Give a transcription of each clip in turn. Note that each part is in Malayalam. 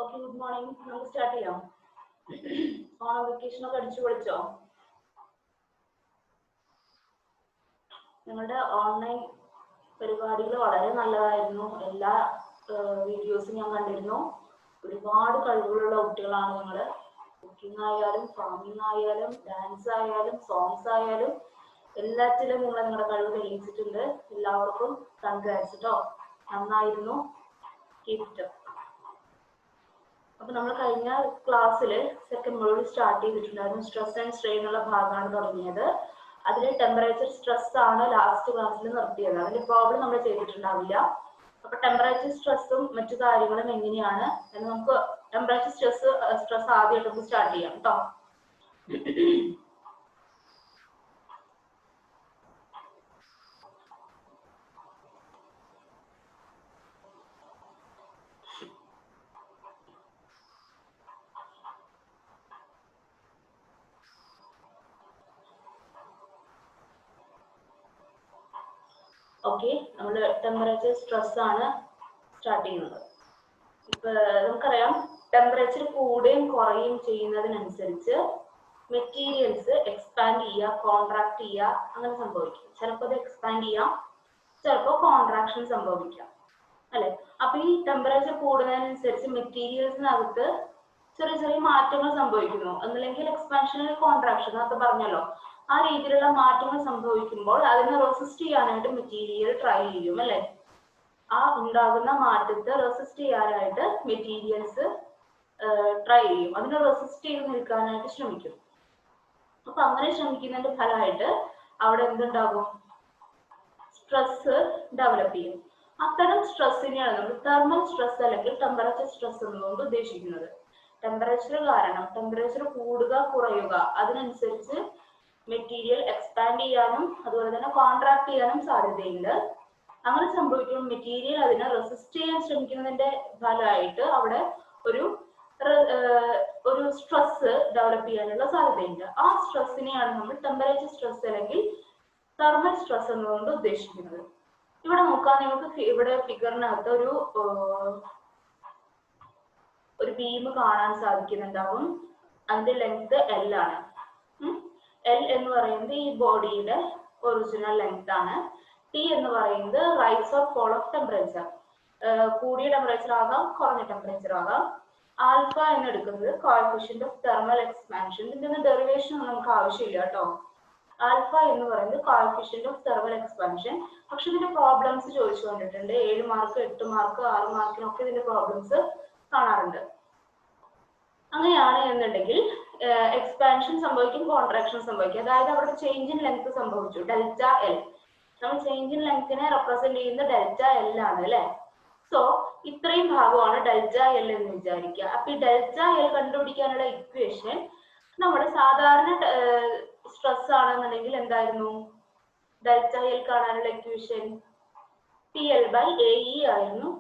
Okay, good morning. നമുക്ക് സ്റ്റാർട്ട് ചെയ്യാം. ഓണം വെക്കേഷൻ ഒക്കെ അടിച്ചു പൊളിച്ചോ? ഞങ്ങളുടെ ഓൺലൈൻ പരിപാടികൾ വളരെ നല്ലതായിരുന്നു. എല്ലാ വീഡിയോസും ഞാൻ കണ്ടിരുന്നു. ഒരുപാട് കഴിവുകളുള്ള കുട്ടികളാണ് നിങ്ങൾ. കുക്കിംഗ് ആയാലും ഫാമിംഗ് ആയാലും ഡാൻസ് ആയാലും സോങ്സ് ആയാലും എല്ലാത്തിലും നിങ്ങളുടെ കഴിവ് തെളിയിച്ചിട്ടുണ്ട്. എല്ലാവർക്കും കൺഗ്രാറ്റ്സ് കേട്ടോ. നന്നായിരുന്നു. Keep it up. അപ്പൊ നമ്മൾ കഴിഞ്ഞ ക്ലാസ്സിൽ സെക്കൻഡ് മൊഡ്യൂൾ സ്റ്റാർട്ട് ചെയ്തിട്ടുണ്ടായിരുന്നു. സ്ട്രെസ് ആൻഡ് സ്ട്രെയിൻ എന്നുള്ള ഭാഗമാണ് തുടങ്ങിയത്. അതിൽ ടെമ്പറേച്ചർ സ്ട്രെസ് ആണ് ലാസ്റ്റ് ക്ലാസ്സിൽ നിർത്തിയത്. അതിന്റെ പ്രോബ്ലം നമ്മൾ ചെയ്തിട്ടുണ്ടാവില്ല. അപ്പൊ ടെമ്പറേച്ചർ സ്ട്രെസ്സും മറ്റു കാര്യങ്ങളും എങ്ങനെയാണ് എന്ന് നമുക്ക് ടെമ്പറേച്ചർ സ്ട്രെസ് ആദ്യമായിട്ട് നമുക്ക് സ്റ്റാർട്ട് ചെയ്യാം കേട്ടോ. ഓക്കെ, നമ്മൾ ടെമ്പറേച്ചർ സ്ട്രെസ് ആണ് സ്റ്റാർട്ട് ചെയ്യുന്നത്. ഇപ്പൊ നമുക്കറിയാം, ടെമ്പറേച്ചർ കൂടുകയും കുറയുകയും ചെയ്യുന്നതിനനുസരിച്ച് മെറ്റീരിയൽസ് എക്സ്പാൻഡ് ചെയ്യുക, കോൺട്രാക്ട് ചെയ്യുക, അങ്ങനെ സംഭവിക്കും. ചിലപ്പോൾ അത് എക്സ്പാൻഡ് ചെയ്യാം, ചിലപ്പോൾ കോൺട്രാക്ഷൻ സംഭവിക്കാം, അല്ലെ? അപ്പൊ ഈ ടെമ്പറേച്ചർ കൂടുന്നതിനനുസരിച്ച് മെറ്റീരിയൽസിനകത്ത് ചെറിയ ചെറിയ മാറ്റങ്ങൾ സംഭവിക്കുന്നു. ഒന്നില്ലെങ്കിൽ എക്സ്പാൻഷൻ അല്ലെങ്കിൽ കോൺട്രാക്ഷൻ, നേരത്തെ പറഞ്ഞല്ലോ. ആ രീതിയിലുള്ള മാറ്റങ്ങൾ സംഭവിക്കുമ്പോൾ അതിനെ റെസിസ്റ്റ് ചെയ്യാനായിട്ട് മെറ്റീരിയൽ ട്രൈ ചെയ്യും, അല്ലെ? ആ ഉണ്ടാകുന്ന മാറ്റത്തെ റെസിസ്റ്റ് ചെയ്യാനായിട്ട് മെറ്റീരിയൽസ് ട്രൈ ചെയ്യും, അതിനെ റെസിസ്റ്റ് ചെയ്ത് നിൽക്കാനായിട്ട് ശ്രമിക്കും. അപ്പൊ അങ്ങനെ ശ്രമിക്കുന്നതിന്റെ ഫലമായിട്ട് അവിടെ എന്തുണ്ടാകും? സ്ട്രെസ് ഡെവലപ്പ് ചെയ്യും. അത്തരം സ്ട്രെസ്സിനെയാണ് നമ്മൾ തെർമൽ സ്ട്രെസ് അല്ലെങ്കിൽ ടെമ്പറേച്ചർ സ്ട്രെസ് എന്നുകൊണ്ട് ഉദ്ദേശിക്കുന്നത്. ടെമ്പറേച്ചർ കാരണം ടെമ്പറേച്ചർ കൂടുക കുറയുക അതിനനുസരിച്ച് മെറ്റീരിയൽ എക്സ്പാൻഡ് ചെയ്യാനും അതുപോലെ തന്നെ കോൺട്രാക്ട് ചെയ്യാനും സാധ്യതയുണ്ട്. അങ്ങനെ സംഭവിക്കുമ്പോൾ മെറ്റീരിയൽ അതിനെ റെസിസ്റ്റ് ചെയ്യാൻ ശ്രമിക്കുന്നതിന്റെ ഫലമായിട്ട് അവിടെ ഒരു സ്ട്രെസ് ഡെവലപ്പ് ചെയ്യാനുള്ള സാധ്യതയുണ്ട്. ആ സ്ട്രെസ്സിനെയാണ് നമ്മൾ ടെമ്പറേച്ചർ സ്ട്രെസ് അല്ലെങ്കിൽ തെർമൽ സ്ട്രെസ് എന്നുകൊണ്ട് ഉദ്ദേശിക്കുന്നത്. ഇവിടെ നോക്കാം, നിങ്ങൾക്ക് ഇവിടെ ഫിഗറിനകത്ത് ഒരു ബീം കാണാൻ സാധിക്കുന്നുണ്ടാവും. അതിന്റെ ലെങ്ത് L ആണ്. L എന്ന് പറയുന്നത് ഈ ബോഡിയുടെ ഒറിജിനൽ ലെങ്ത് ആണ്. T എന്ന് പറയുന്നത് rise or fall of temperature. കൂടിയ ടെമ്പറേച്ചർ ആകാം, കുറഞ്ഞ ടെമ്പറേച്ചർ ആകാം. ആൽഫ എന്ന് എടുക്കുന്നത് കോഎഫിഷ്യന്റ് ഓഫ് തെർമൽ എക്സ്പാൻഷൻ. ഇതിന്റെ ഡെറിവേഷൻ ഒന്നും നമുക്ക് ആവശ്യമില്ല കേട്ടോ. ആൽഫ എന്ന് പറയുന്നത് കോഎഫിഷ്യന്റ് ഓഫ് തെർമൽ എക്സ്പാൻഷൻ. പക്ഷെ ഇതിന്റെ പ്രോബ്ലംസ് ചോദിച്ചു കണ്ടിട്ടുണ്ട്. 7 മാർക്ക് 8 മാർക്ക് 6 മാർക്കിനൊക്കെ ഇതിന്റെ പ്രോബ്ലംസ് കാണാറുണ്ട്. അങ്ങനെയാണ് എന്നുണ്ടെങ്കിൽ എക്സ്പാൻഷൻ സംഭവിക്കും, കോൺട്രാക്ഷൻ സംഭവിക്കും. അതായത് അവിടെ ചേഞ്ച് ഇൻ ലെങ്ത് സംഭവിച്ചു, ഡെൽറ്റ എൽ. നമ്മൾ ചേഞ്ച് ഇൻ ലെങ്തിനെ റെപ്രസെന്റ് ചെയ്യുന്ന ഡെൽറ്റ എൽ ആണ്, അല്ലെ? സോ ഇത്രയും ഭാഗമാണ് ഡെൽറ്റ എൽ എന്ന് വിചാരിക്കുക. അപ്പൊ ഈ ഡെൽറ്റ എൽ കണ്ടുപിടിക്കാനുള്ള ഇക്വേഷൻ നമ്മുടെ സാധാരണ സ്ട്രെസ് ആണെന്നുണ്ടെങ്കിൽ എന്തായിരുന്നു? ഡെൽറ്റ എൽ കാണാനുള്ള ഇക്വേഷൻ PL/AE ആയിരുന്നു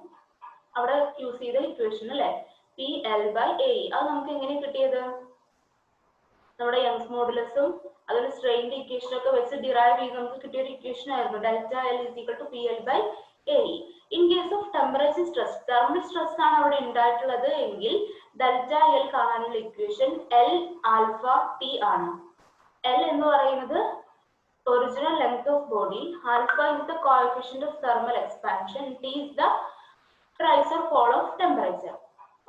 അവിടെ യൂസ് ചെയ്ത ഇക്വേഷൻ, അല്ലെ? PL/AE. അത് നമുക്ക് എങ്ങനെ കിട്ടിയത്? നമ്മുടെ യങ്സ് മോഡുലസും അതുപോലെ സ്ട്രെയിൻ്റെ ഇക്വേഷൻ ഒക്കെ വെച്ച് ഡിറൈവ് ചെയ്ത് നമുക്ക് കിട്ടിയ ഒരു ഇക്വേഷൻ ആയിരുന്നു. Delta L is equal to PL/AE. In case of temperature stress, thermal stress ആണ് അവിടെ ഉണ്ടായിട്ടുള്ളത് എങ്കിൽ ഡെൽറ്റ എൽ കാണാനുള്ള ഇക്വേഷൻ L ആൽഫ T ആണ്. L എന്ന് പറയുന്നത് original length of body, alpha is the coefficient of thermal expansion, T is the rise or fall of temperature.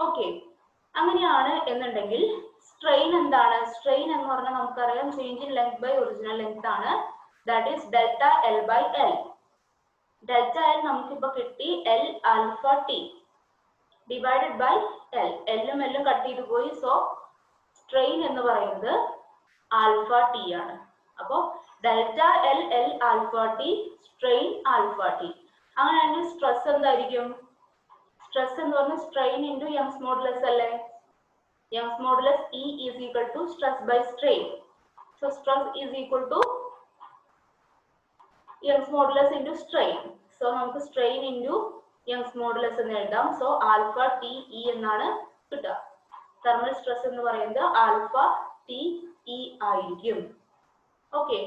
Okay, അങ്ങനെയാണ് എന്നുണ്ടെങ്കിൽ സ്ട്രെയിൻ എന്താണ്? സ്ട്രെയിൻ എന്ന് പറഞ്ഞാൽ നമുക്കറിയാം change in length by original length ആണ്. That is delta L/L. Delta L നമുക്കിപ്പോ കിട്ടി L alpha T divided by L. എല്ലും എല്ലും കട്ട് ചെയ്ത് പോയി. സോ സ്ട്രെയിൻ എന്ന് പറയുന്നത് ആൽഫ T ആണ്. അപ്പോ delta L alpha T, strain alpha T. അങ്ങനെയാണെങ്കിൽ സ്ട്രെസ് എന്തായിരിക്കും? സ്ട്രെസ് എന്ന് പറഞ്ഞാൽ സ്ട്രെയിൻ ഇൻറ്റു യങ്സ് മോഡുലസ് അല്ലേ? Young's modulus E is equal to stress by strain. So stress is equal to Young's modulus into strain. So നമുക്ക് സ്ട്രെയിൻ ഇൻറ്റു യങ്സ് മോഡുലസ് എന്ന് എഴുതാം. സോ ആൽഫ ടി ഇ എന്നാണ് കിട്ടുക. തെർമൽ സ്ട്രെസ് എന്ന് പറയുന്നത് ആൽഫ ടി ഇ ആയിരിക്കും. Okay,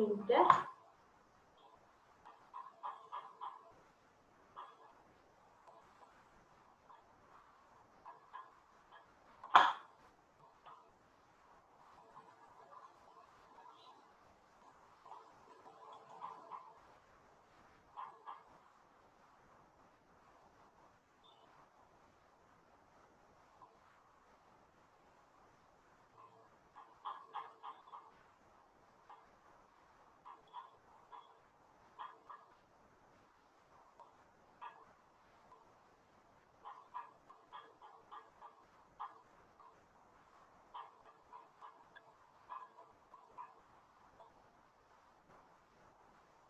minute.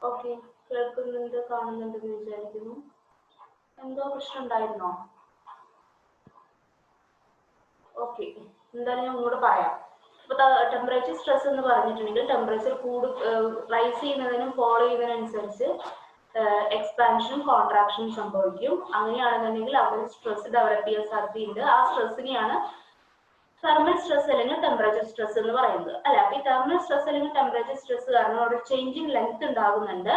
ഓക്കെ, കേൾക്കുന്നുണ്ട്, കാണുന്നുണ്ടെന്ന് വിചാരിക്കുന്നു. എന്തോ പ്രശ്നം ഉണ്ടായിരുന്നോ? ഓക്കെ, എന്തായാലും ഞാൻ ഒന്നുകൂടെ പറയാം. ഇപ്പൊ ടെമ്പറേച്ചർ സ്ട്രെസ് എന്ന് പറഞ്ഞിട്ടുണ്ടെങ്കിൽ ടെമ്പറേച്ചർ റൈസ് ചെയ്യുന്നതിനും ഫോളോ ചെയ്യുന്നതിനനുസരിച്ച് എക്സ്പാൻഷനും കോൺട്രാക്ഷനും സംഭവിക്കും. അങ്ങനെയാണെന്നുണ്ടെങ്കിൽ അവിടെ സ്ട്രെസ് ഡെവലപ്പ് ചെയ്യാൻ സാധ്യതയുണ്ട്. ആ സ്ട്രെസ്സിനെയാണ് തെർമൽ സ്ട്രെസ് അല്ലെങ്കിൽ ടെമ്പറേച്ചർ സ്ട്രെസ് എന്ന് പറയുന്നത് അല്ലെ. അപ്പൊ ഈ തെർമൽ സ്ട്രെസ് അല്ലെങ്കിൽ ടെമ്പറേച്ചർ സ്ട്രെസ് കാരണം അവിടെ ചേഞ്ച് ഇൻ ലെങ്ത് ഉണ്ടാകുന്നുണ്ട്.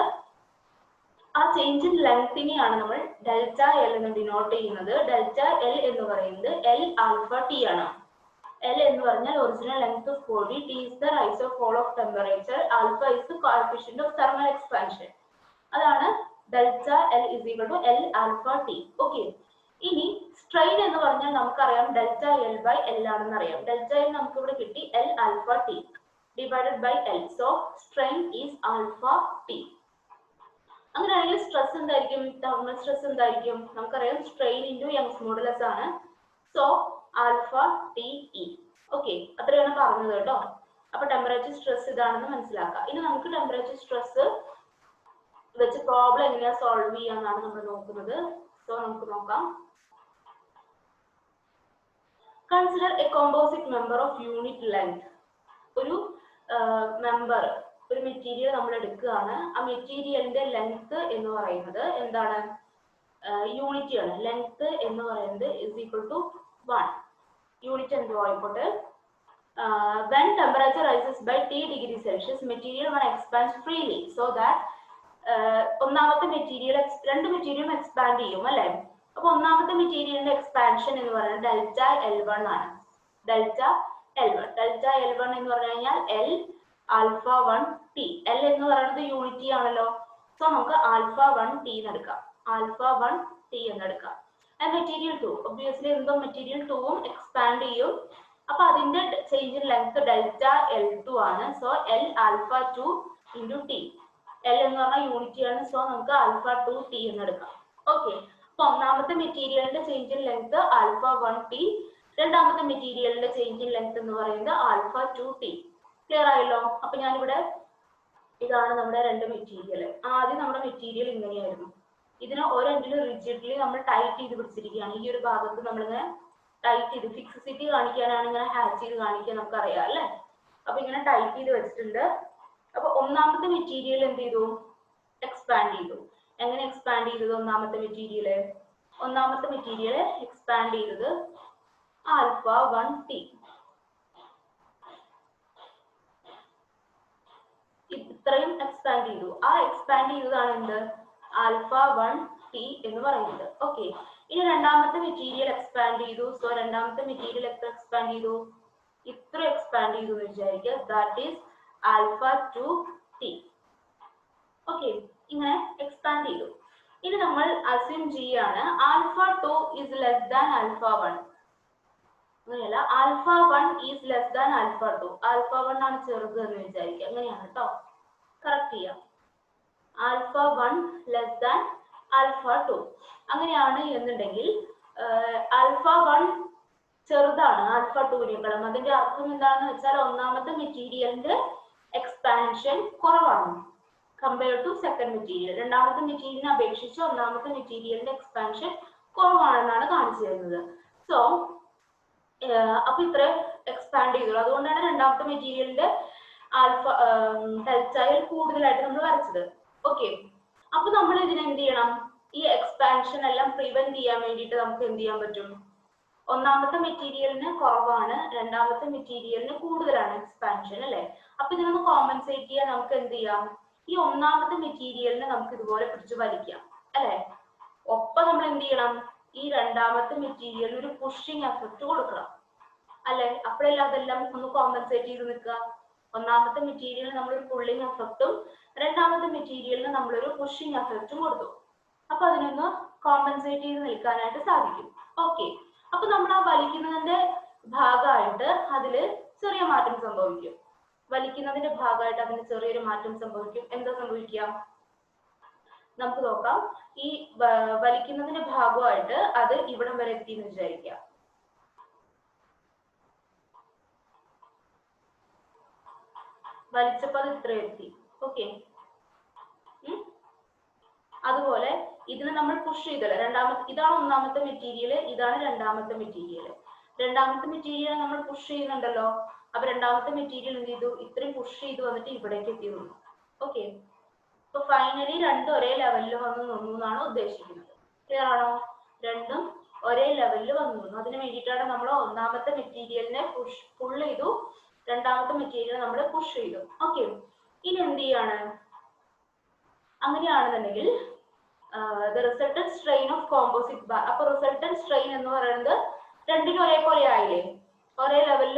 ആ ചേഞ്ച് ഇൻ ലെങ്തിനെയാണ് നമ്മൾ ഡെൽറ്റ എൽ എന്ന് ഡിനോട്ട് ചെയ്യുന്നത്. ഡെൽറ്റ എൽ എന്ന് പറയുന്നത് എൽ ആൽഫ ടി ആണ്. എൽ എന്ന് പറഞ്ഞാൽ original length of body, T is the rise or fall of temperature, alpha is the coefficient of thermal expansion. അതാണ് delta L is equal to L alpha T. Okay, ഇനി സ്ട്രെയിൻ എന്ന് പറഞ്ഞാൽ നമുക്കറിയാം ഡെൽറ്റ എൽ ബൈ എൽ ആണെന്ന് അറിയാം. ഡെൽറ്റ എൽ നമുക്ക് ഇവിടെ കിട്ടി L alpha T divided by L. So strain is alpha T. അങ്ങനെയാണെങ്കിൽ സ്ട്രെസ് എന്തായിരിക്കും? തെർമൽ സ്ട്രെസ് എന്തായിരിക്കും? നമുക്കറിയാം സ്ട്രെയിൻ ഇൻറ്റു യങ്സ് മോഡുലസ് ആണ്. So alpha T E. Okay, അത്രയാണ് പറഞ്ഞത് കേട്ടോ. അപ്പൊ ടെമ്പറേച്ചർ സ്ട്രെസ് ഇതാണെന്ന് മനസ്സിലാക്കാം. ഇനി നമുക്ക് ടെമ്പറേച്ചർ സ്ട്രെസ് വെച്ച് പ്രോബ്ലം എങ്ങനെയാ സോൾവ് ചെയ്യാന്നാണ് നമ്മൾ നോക്കുന്നത്. സോ നമുക്ക് നോക്കാം. Consider A composite member of unit length. ഒരു മെമ്പർ, ഒരു മെറ്റീരിയൽ നമ്മൾ എടുക്കുകയാണ്. ആ മെറ്റീരിയലിന്റെ ലെങ്ത് എന്ന് പറയുന്നത് എന്താണ്? യൂണിറ്റ് ആണ്. ലെങ്ത് എന്ന് പറയുന്നത് ഇസ് ഈക്വൽ ടു 1. യൂണിറ്റ് എന്തോ ആയിക്കോട്ടെ. when temperature rises by T degree Celsius, material one expands freely so that ഒന്നാമത്തെ മെറ്റീരിയൽ രണ്ട് മെറ്റീരിയലും എക്സ്പാൻഡ് ചെയ്യും അല്ലെ. അപ്പൊ ഒന്നാമത്തെ മെറ്റീരിയലിന്റെ എക്സ്പാൻഷൻ എന്ന് പറയുന്നത് ഡെൽറ്റ എൽ വൺ ആണ്. Delta L one. Delta L one എന്ന് പറഞ്ഞു കഴിഞ്ഞാൽ L alpha one T. L എന്ന് പറയുന്നത് യൂണിറ്റി ആണല്ലോ. സോ നമുക്ക് ആൽഫ വൺ ടി എന്ന് എടുക്കാം. ആൽഫ വൺ ടി എന്ന് എടുക്കാം. മെറ്റീരിയൽ ടു, ഒബ്വിയസ്ലി എന്തോ മെറ്റീരിയൽ ടൂവും എക്സ്പാൻഡ് ചെയ്യും. അപ്പൊ അതിന്റെ change in length delta L two ആണ്. So L alpha two into T. L എന്ന് പറഞ്ഞാൽ യൂണിറ്റി ആണ്. സോ നമുക്ക് ആൽഫ ടു ടി എന്ന് എടുക്കാം. ഓക്കെ, അപ്പൊ ഒന്നാമത്തെ മെറ്റീരിയലിന്റെ change in length alpha one T, രണ്ടാമത്തെ മെറ്റീരിയലിന്റെ ചേഞ്ച് ഇൻ ലെങ്ത് എന്ന് പറയുന്നത് ആൽഫ ടു ടി. ക്ലിയർ ആയല്ലോ? അപ്പൊ ഞാനിവിടെ ഇതാണ് നമ്മുടെ രണ്ട് മെറ്റീരിയൽ. ആദ്യം നമ്മുടെ മെറ്റീരിയൽ ഇങ്ങനെയായിരുന്നു. ഇതിനെ ഒരെൻഡിൽ റിജിഡ്ലി നമ്മൾ ടൈറ്റ് ചെയ്ത് പിടിച്ചിരിക്കുകയാണ്. ഈ ഒരു ഭാഗത്ത് നമ്മളിങ്ങനെ ടൈറ്റ് ചെയ്ത് ഫിക്സിറ്റി കാണിക്കാനാണ് ഇങ്ങനെ ഹാച്ച് ചെയ്ത് കാണിക്കാൻ നമുക്കറിയാം അല്ലെ. അപ്പൊ ഇങ്ങനെ ടൈറ്റ് ചെയ്ത് വെച്ചിട്ടുണ്ട്. അപ്പൊ ഒന്നാമത്തെ മെറ്റീരിയൽ എന്ത് ചെയ്തു? എക്സ്പാൻഡ് ചെയ്തു. എങ്ങനെ എക്സ്പാൻഡ് ചെയ്തത്? ഒന്നാമത്തെ മെറ്റീരിയൽ എക്സ്പാൻഡ് ചെയ്തത് ആൽഫ വൺ ടി. ഇത്രയും എക്സ്പാൻഡ് ചെയ്തു. ആ എക്സ്പാൻഡ് ചെയ്തതാണ് എന്ത്? ആൽഫ വൺ ടി എന്ന് പറയുന്നത്. ഓക്കെ, ഇനി രണ്ടാമത്തെ മെറ്റീരിയൽ എക്സ്പാൻഡ് ചെയ്തു. സോ രണ്ടാമത്തെ മെറ്റീരിയൽ എത്ര എക്സ്പാൻഡ് ചെയ്തു? ഇത്ര എക്സ്പാൻഡ് ചെയ്തു എന്ന് വിചാരിക്കുക. That is alpha two T. Okay, ഇങ്ങനെ എക്സ്പാൻഡ് ചെയ്തു. ഇനി നമ്മൾ അസ്യൂം ചെയ്യാണ് alpha two is less than alpha one. അങ്ങനെയല്ല, alpha one is less than alpha two. Alpha one ആണ് ചെറുത് എന്ന് വിചാരിക്കുക. അങ്ങനെയാണ് കേട്ടോ, കറക്റ്റ് ചെയ്യാം. Alpha one less than alpha two അങ്ങനെയാണ് എന്നുണ്ടെങ്കിൽ ആൽഫ വൺ ചെറുതാണ് ആൽഫ ടുവിനേക്കാളും. അതിന്റെ അർത്ഥം എന്താണെന്ന് വെച്ചാൽ ഒന്നാമത്തെ മെറ്റീരിയലിന്റെ എക്സ്പാൻഷൻ കുറവാണ് കമ്പയർ ടു സെക്കൻഡ് മെറ്റീരിയൽ. രണ്ടാമത്തെ മെറ്റീരിയലിനെ അപേക്ഷിച്ച് ഒന്നാമത്തെ മെറ്റീരിയലിന്റെ എക്സ്പാൻഷൻ കുറവാണെന്നാണ് കാണിച്ചു തരുന്നത്. സോ അപ്പൊ ഇത്ര എക്സ്പാൻഡ് ചെയ്തോളൂ. അതുകൊണ്ടാണ് രണ്ടാമത്തെ മെറ്റീരിയലിന്റെ ആൽഫ ഡെൽറ്റയിൽ കൂടുതലായിട്ട് നമ്മൾ വരച്ചത്. ഓക്കെ, അപ്പൊ നമ്മൾ ഇതിനെ എന്ത് ചെയ്യണം? ഈ എക്സ്പാൻഷൻ എല്ലാം പ്രിവെന്റ് ചെയ്യാൻ വേണ്ടിയിട്ട് നമുക്ക് എന്ത് ചെയ്യാൻ പറ്റും? ഒന്നാമത്തെ മെറ്റീരിയലിന് കുറവാണ്, രണ്ടാമത്തെ മെറ്റീരിയലിന് കൂടുതലാണ് എക്സ്പാൻഷൻ അല്ലെ. അപ്പൊ ഇതിനൊന്ന് കോമ്പൻസേറ്റ് ചെയ്യാൻ നമുക്ക് എന്ത് ചെയ്യാം, ഈ ഒന്നാമത്തെ മെറ്റീരിയലിനെ നമുക്ക് ഇതുപോലെ പിടിച്ച് വലിക്കാം അല്ലെ. ഒപ്പം നമ്മൾ എന്ത് ചെയ്യണം, ഈ രണ്ടാമത്തെ മെറ്റീരിയലിന് ഒരു പുഷിങ് എഫക്ട് കൊടുക്കണം അല്ലെ. അപ്പോഴല്ല അതെല്ലാം ഒന്ന് കോമ്പൻസേറ്റ് ചെയ്ത് നിൽക്കുക. ഒന്നാമത്തെ മെറ്റീരിയലിന് നമ്മളൊരു പുള്ളിങ് എഫക്റ്റും രണ്ടാമത്തെ മെറ്റീരിയലിന് നമ്മളൊരു പുഷിങ് എഫക്റ്റും കൊടുത്തു. അപ്പൊ അതിനൊന്ന് കോമ്പൻസേറ്റ് ചെയ്ത് നിൽക്കാനായിട്ട് സാധിക്കും. ഓക്കെ, അപ്പൊ നമ്മൾ ആ വലിക്കുന്നതിന്റെ ഭാഗമായിട്ട് അതില് ചെറിയ മാറ്റം സംഭവിക്കും. വലിക്കുന്നതിന്റെ ഭാഗമായിട്ട് അതിന് ചെറിയൊരു മാറ്റം സംഭവിക്കും. എന്താ സംഭവിക്കുക നമുക്ക് നോക്കാം. ഈ വലിക്കുന്നതിന്റെ ഭാഗമായിട്ട് അത് ഇവിടം വരെ എത്തി എന്ന് വിചാരിക്കുക. വലിച്ചപ്പോൾ അത് ഇത്ര എത്തി. ഓക്കെ, അതുപോലെ ഇതിന് നമ്മൾ പുഷ് ചെയ്തല്ലോ. ഇതാണ് ഒന്നാമത്തെ മെറ്റീരിയൽ, ഇതാണ് രണ്ടാമത്തെ മെറ്റീരിയൽ. രണ്ടാമത്തെ മെറ്റീരിയൽ നമ്മൾ പുഷ് ചെയ്യുന്നുണ്ടല്ലോ. അപ്പൊ രണ്ടാമത്തെ മെറ്റീരിയൽ എന്ത് ചെയ്തു, ഇത്രയും പുഷ് ചെയ്ത് വന്നിട്ട് ഇവിടേക്ക് എത്തി നിന്നു. ഓക്കെ, അപ്പൊ ഫൈനലി രണ്ടും ഒരേ ലെവലിൽ വന്ന് നിന്നു എന്നാണ് ഉദ്ദേശിക്കുന്നത്. ക്ലിയർ ആണോ? രണ്ടും ഒരേ ലെവലിൽ വന്നു നിന്നു. അതിന് വേണ്ടിയിട്ടാണ് നമ്മൾ ഒന്നാമത്തെ മെറ്റീരിയലിനെ പുൾ ചെയ്തു, രണ്ടാമത്തെ മെറ്റീരിയൽ നമ്മൾ പുഷ് ചെയ്തു. ഓക്കെ, ഇനി എന്ത് ചെയ്യാണ്, അങ്ങനെയാണെന്നുണ്ടെങ്കിൽ the resultant strain of composite bar. അപ്പൊ resultant strain എന്ന് പറയുന്നത് രണ്ടിനും ഒരേപോലെ ആയില്ലേ, ഒരേ ലെവലിൽ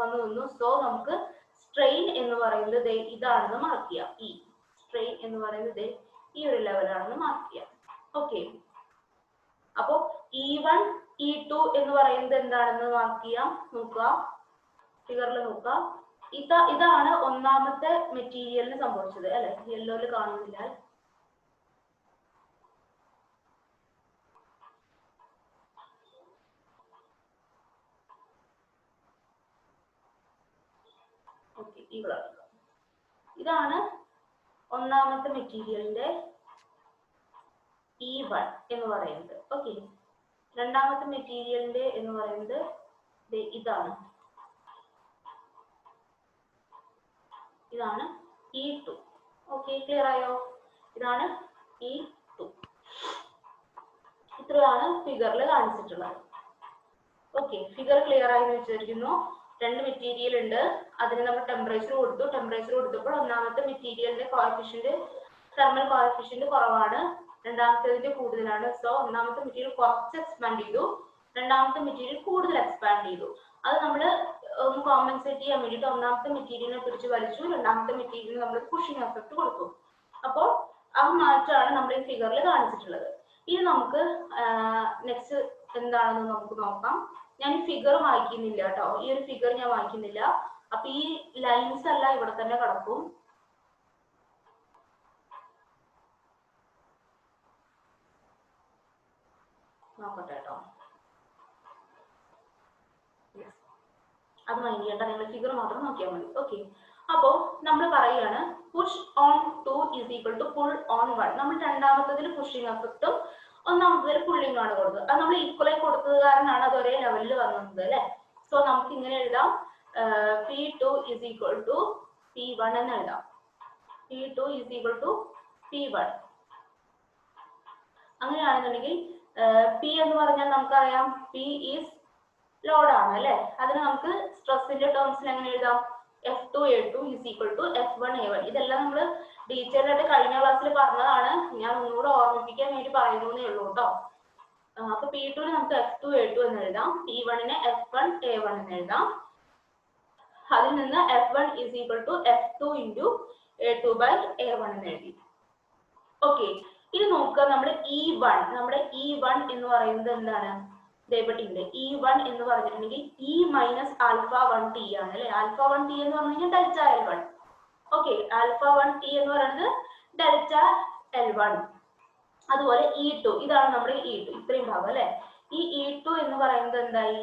വന്നു നിന്നു. സോ നമുക്ക് സ്ട്രെയിൻ എന്ന് പറയുന്നത് ഇതാണെന്ന് മാർക്ക് ചെയ്യാം. ഈ സ്ട്രെയിൻ എന്ന് പറയുന്നത് ഈ ഒരു ലെവലാണെന്ന് മാർക്ക് ചെയ്യാം. ഓക്കെ, അപ്പോ E1 E2 എന്ന് പറയുന്നത് എന്താണെന്ന് മാർക്ക് ചെയ്യാം. നോക്കുക, ഫിഗറിൽ നോക്കുക. ഇതാണ് ഒന്നാമത്തെ മെറ്റീരിയലിന് സംഭവിച്ചത് അല്ലെ. യെല്ലോയിൽ കാണുന്നില്ല. ഇതാണ് ഒന്നാമത്തെ മെറ്റീരിയലിന്റെ E1 എന്ന് പറയുന്നത്. ഓക്കെ, രണ്ടാമത്തെ മെറ്റീരിയലിന്റെ എന്ന് പറയുന്നത് ഇതാണ് E2. ഓക്കെ, ക്ലിയർ ആയോ? ഇതാണ് E2. ഇത്രയാണ് ഫിഗറിൽ കാണിച്ചിട്ടുള്ളത്. ഓക്കെ, ഫിഗർ ക്ലിയർ ആയി വെച്ചിരിക്കുന്നു. രണ്ട് മെറ്റീരിയൽ ഉണ്ട്, അതിന് നമ്മൾ ടെമ്പറേച്ചർ കൊടുത്തു. ടെമ്പറേച്ചർ കൊടുത്തപ്പോൾ ഒന്നാമത്തെ മെറ്റീരിയലിന്റെ കോഎഫിഷ്യന്റ്, തെർമൽ കോഎഫിഷ്യന്റ് കുറവാണ്, രണ്ടാമത്തേതിന്റെ കൂടുതലാണ്. സോ ഒന്നാമത്തെ മെറ്റീരിയൽ കുറച്ച് എക്സ്പാൻഡ് ചെയ്തു, രണ്ടാമത്തെ മെറ്റീരിയൽ കൂടുതൽ എക്സ്പാൻഡ് ചെയ്തു. അത് നമ്മൾ ഒന്ന് കോമ്പൻസേറ്റ് ചെയ്യാൻ വേണ്ടിയിട്ട് ഒന്നാമത്തെ മെറ്റീരിയലിനെ പിടിച്ച് വലിച്ചു, രണ്ടാമത്തെ മെറ്റീരിയലിന് നമ്മൾ പുഷിംഗ് എഫക്ട് കൊടുത്തു. അപ്പോൾ ആ മാറ്റമാണ് നമ്മൾ ഈ ഫിഗറിൽ കാണിച്ചിട്ടുള്ളത്. ഇനി നമുക്ക് നെക്സ്റ്റ് എന്താണെന്ന് നമുക്ക് നോക്കാം. ഞാൻ ഈ ഫിഗർ വായിക്കുന്നില്ല കേട്ടോ, ഈ ഒരു ഫിഗർ ഞാൻ വായിക്കുന്നില്ല. അപ്പൊ ഈ ലൈൻസ് എല്ലാം ഇവിടെ തന്നെ കിടക്കും. നോക്കട്ടെ കേട്ടോ, അത് മൈൻഡ് ചെയ്യണ്ട, നിങ്ങൾ ഫിഗർ മാത്രം നോക്കിയാൽ മതി. ഓക്കെ, അപ്പോ നമ്മൾ പറയാണ് push on 2 is equal to pull on 1. നമ്മൾ രണ്ടാമത്തതിൽ പുഷിംഗ് എഫക്റ്റും ഒന്നാമത്തതിൽ പുള്ളിംഗ് ആണ് കൊടുത്തത്. അത് നമ്മൾ ഈക്വലായി കൊടുത്തത് കാരണമാണ് അത് ഒരേ ലെവലിൽ വന്നത് അല്ലെ. സോ നമുക്ക് ഇങ്ങനെ എഴുതാം, P2 is equal to P1 എന്ന് എഴുതാം. P2 is equal to P1. അങ്ങനെയാണെന്നുണ്ടെങ്കിൽ P എന്ന് പറഞ്ഞാൽ നമുക്കറിയാം P ഈസ് ലോഡ് ആണ് അല്ലെ. അതിന് നമുക്ക് സ്ട്രെസ്സിന്റെ ടേംസിൽ എങ്ങനെ എഴുതാം, F2A2 is equal to F1A1. ഇതെല്ലാം നമ്മൾ ഡീറ്റെയിൽ ആയിട്ട് കഴിഞ്ഞ ക്ലാസ്സിൽ പറഞ്ഞതാണ്, ഞാൻ ഒന്നുകൂടെ ഓർമ്മിപ്പിക്കാൻ വേണ്ടി പറയുന്നേ ഉള്ളൂ കേട്ടോ. അപ്പൊ P2 നമുക്ക് F2A2 എന്ന് എഴുതാം, P1 F1A1 എന്ന് എഴുതാം. അതിൽ നിന്ന് F1 is equal to F2 into A2 by A1 എന്ന് എഴുതി. ഓക്കെ, ഇത് നോക്കുക, നമ്മുടെ E1 എന്ന് പറയുന്നത് എന്താണ്, ഇതേപറ്റിണ്ട്. E1 എന്ന് പറഞ്ഞിട്ടുണ്ടെങ്കിൽ E മൈനസ് α1T ആണ് അല്ലെ. α1T എന്ന് പറഞ്ഞു കഴിഞ്ഞാൽ ഡെൽറ്റ L1. ഓക്കെ, α1T എന്ന് പറയുന്നത് ഡെൽറ്റ L1. അതുപോലെ E2, ഇതാണ് നമ്മുടെ E2, ഇത്രയും ഭാഗം അല്ലെ. ഈ E2 എന്ന് പറയുന്നത് എന്തായി,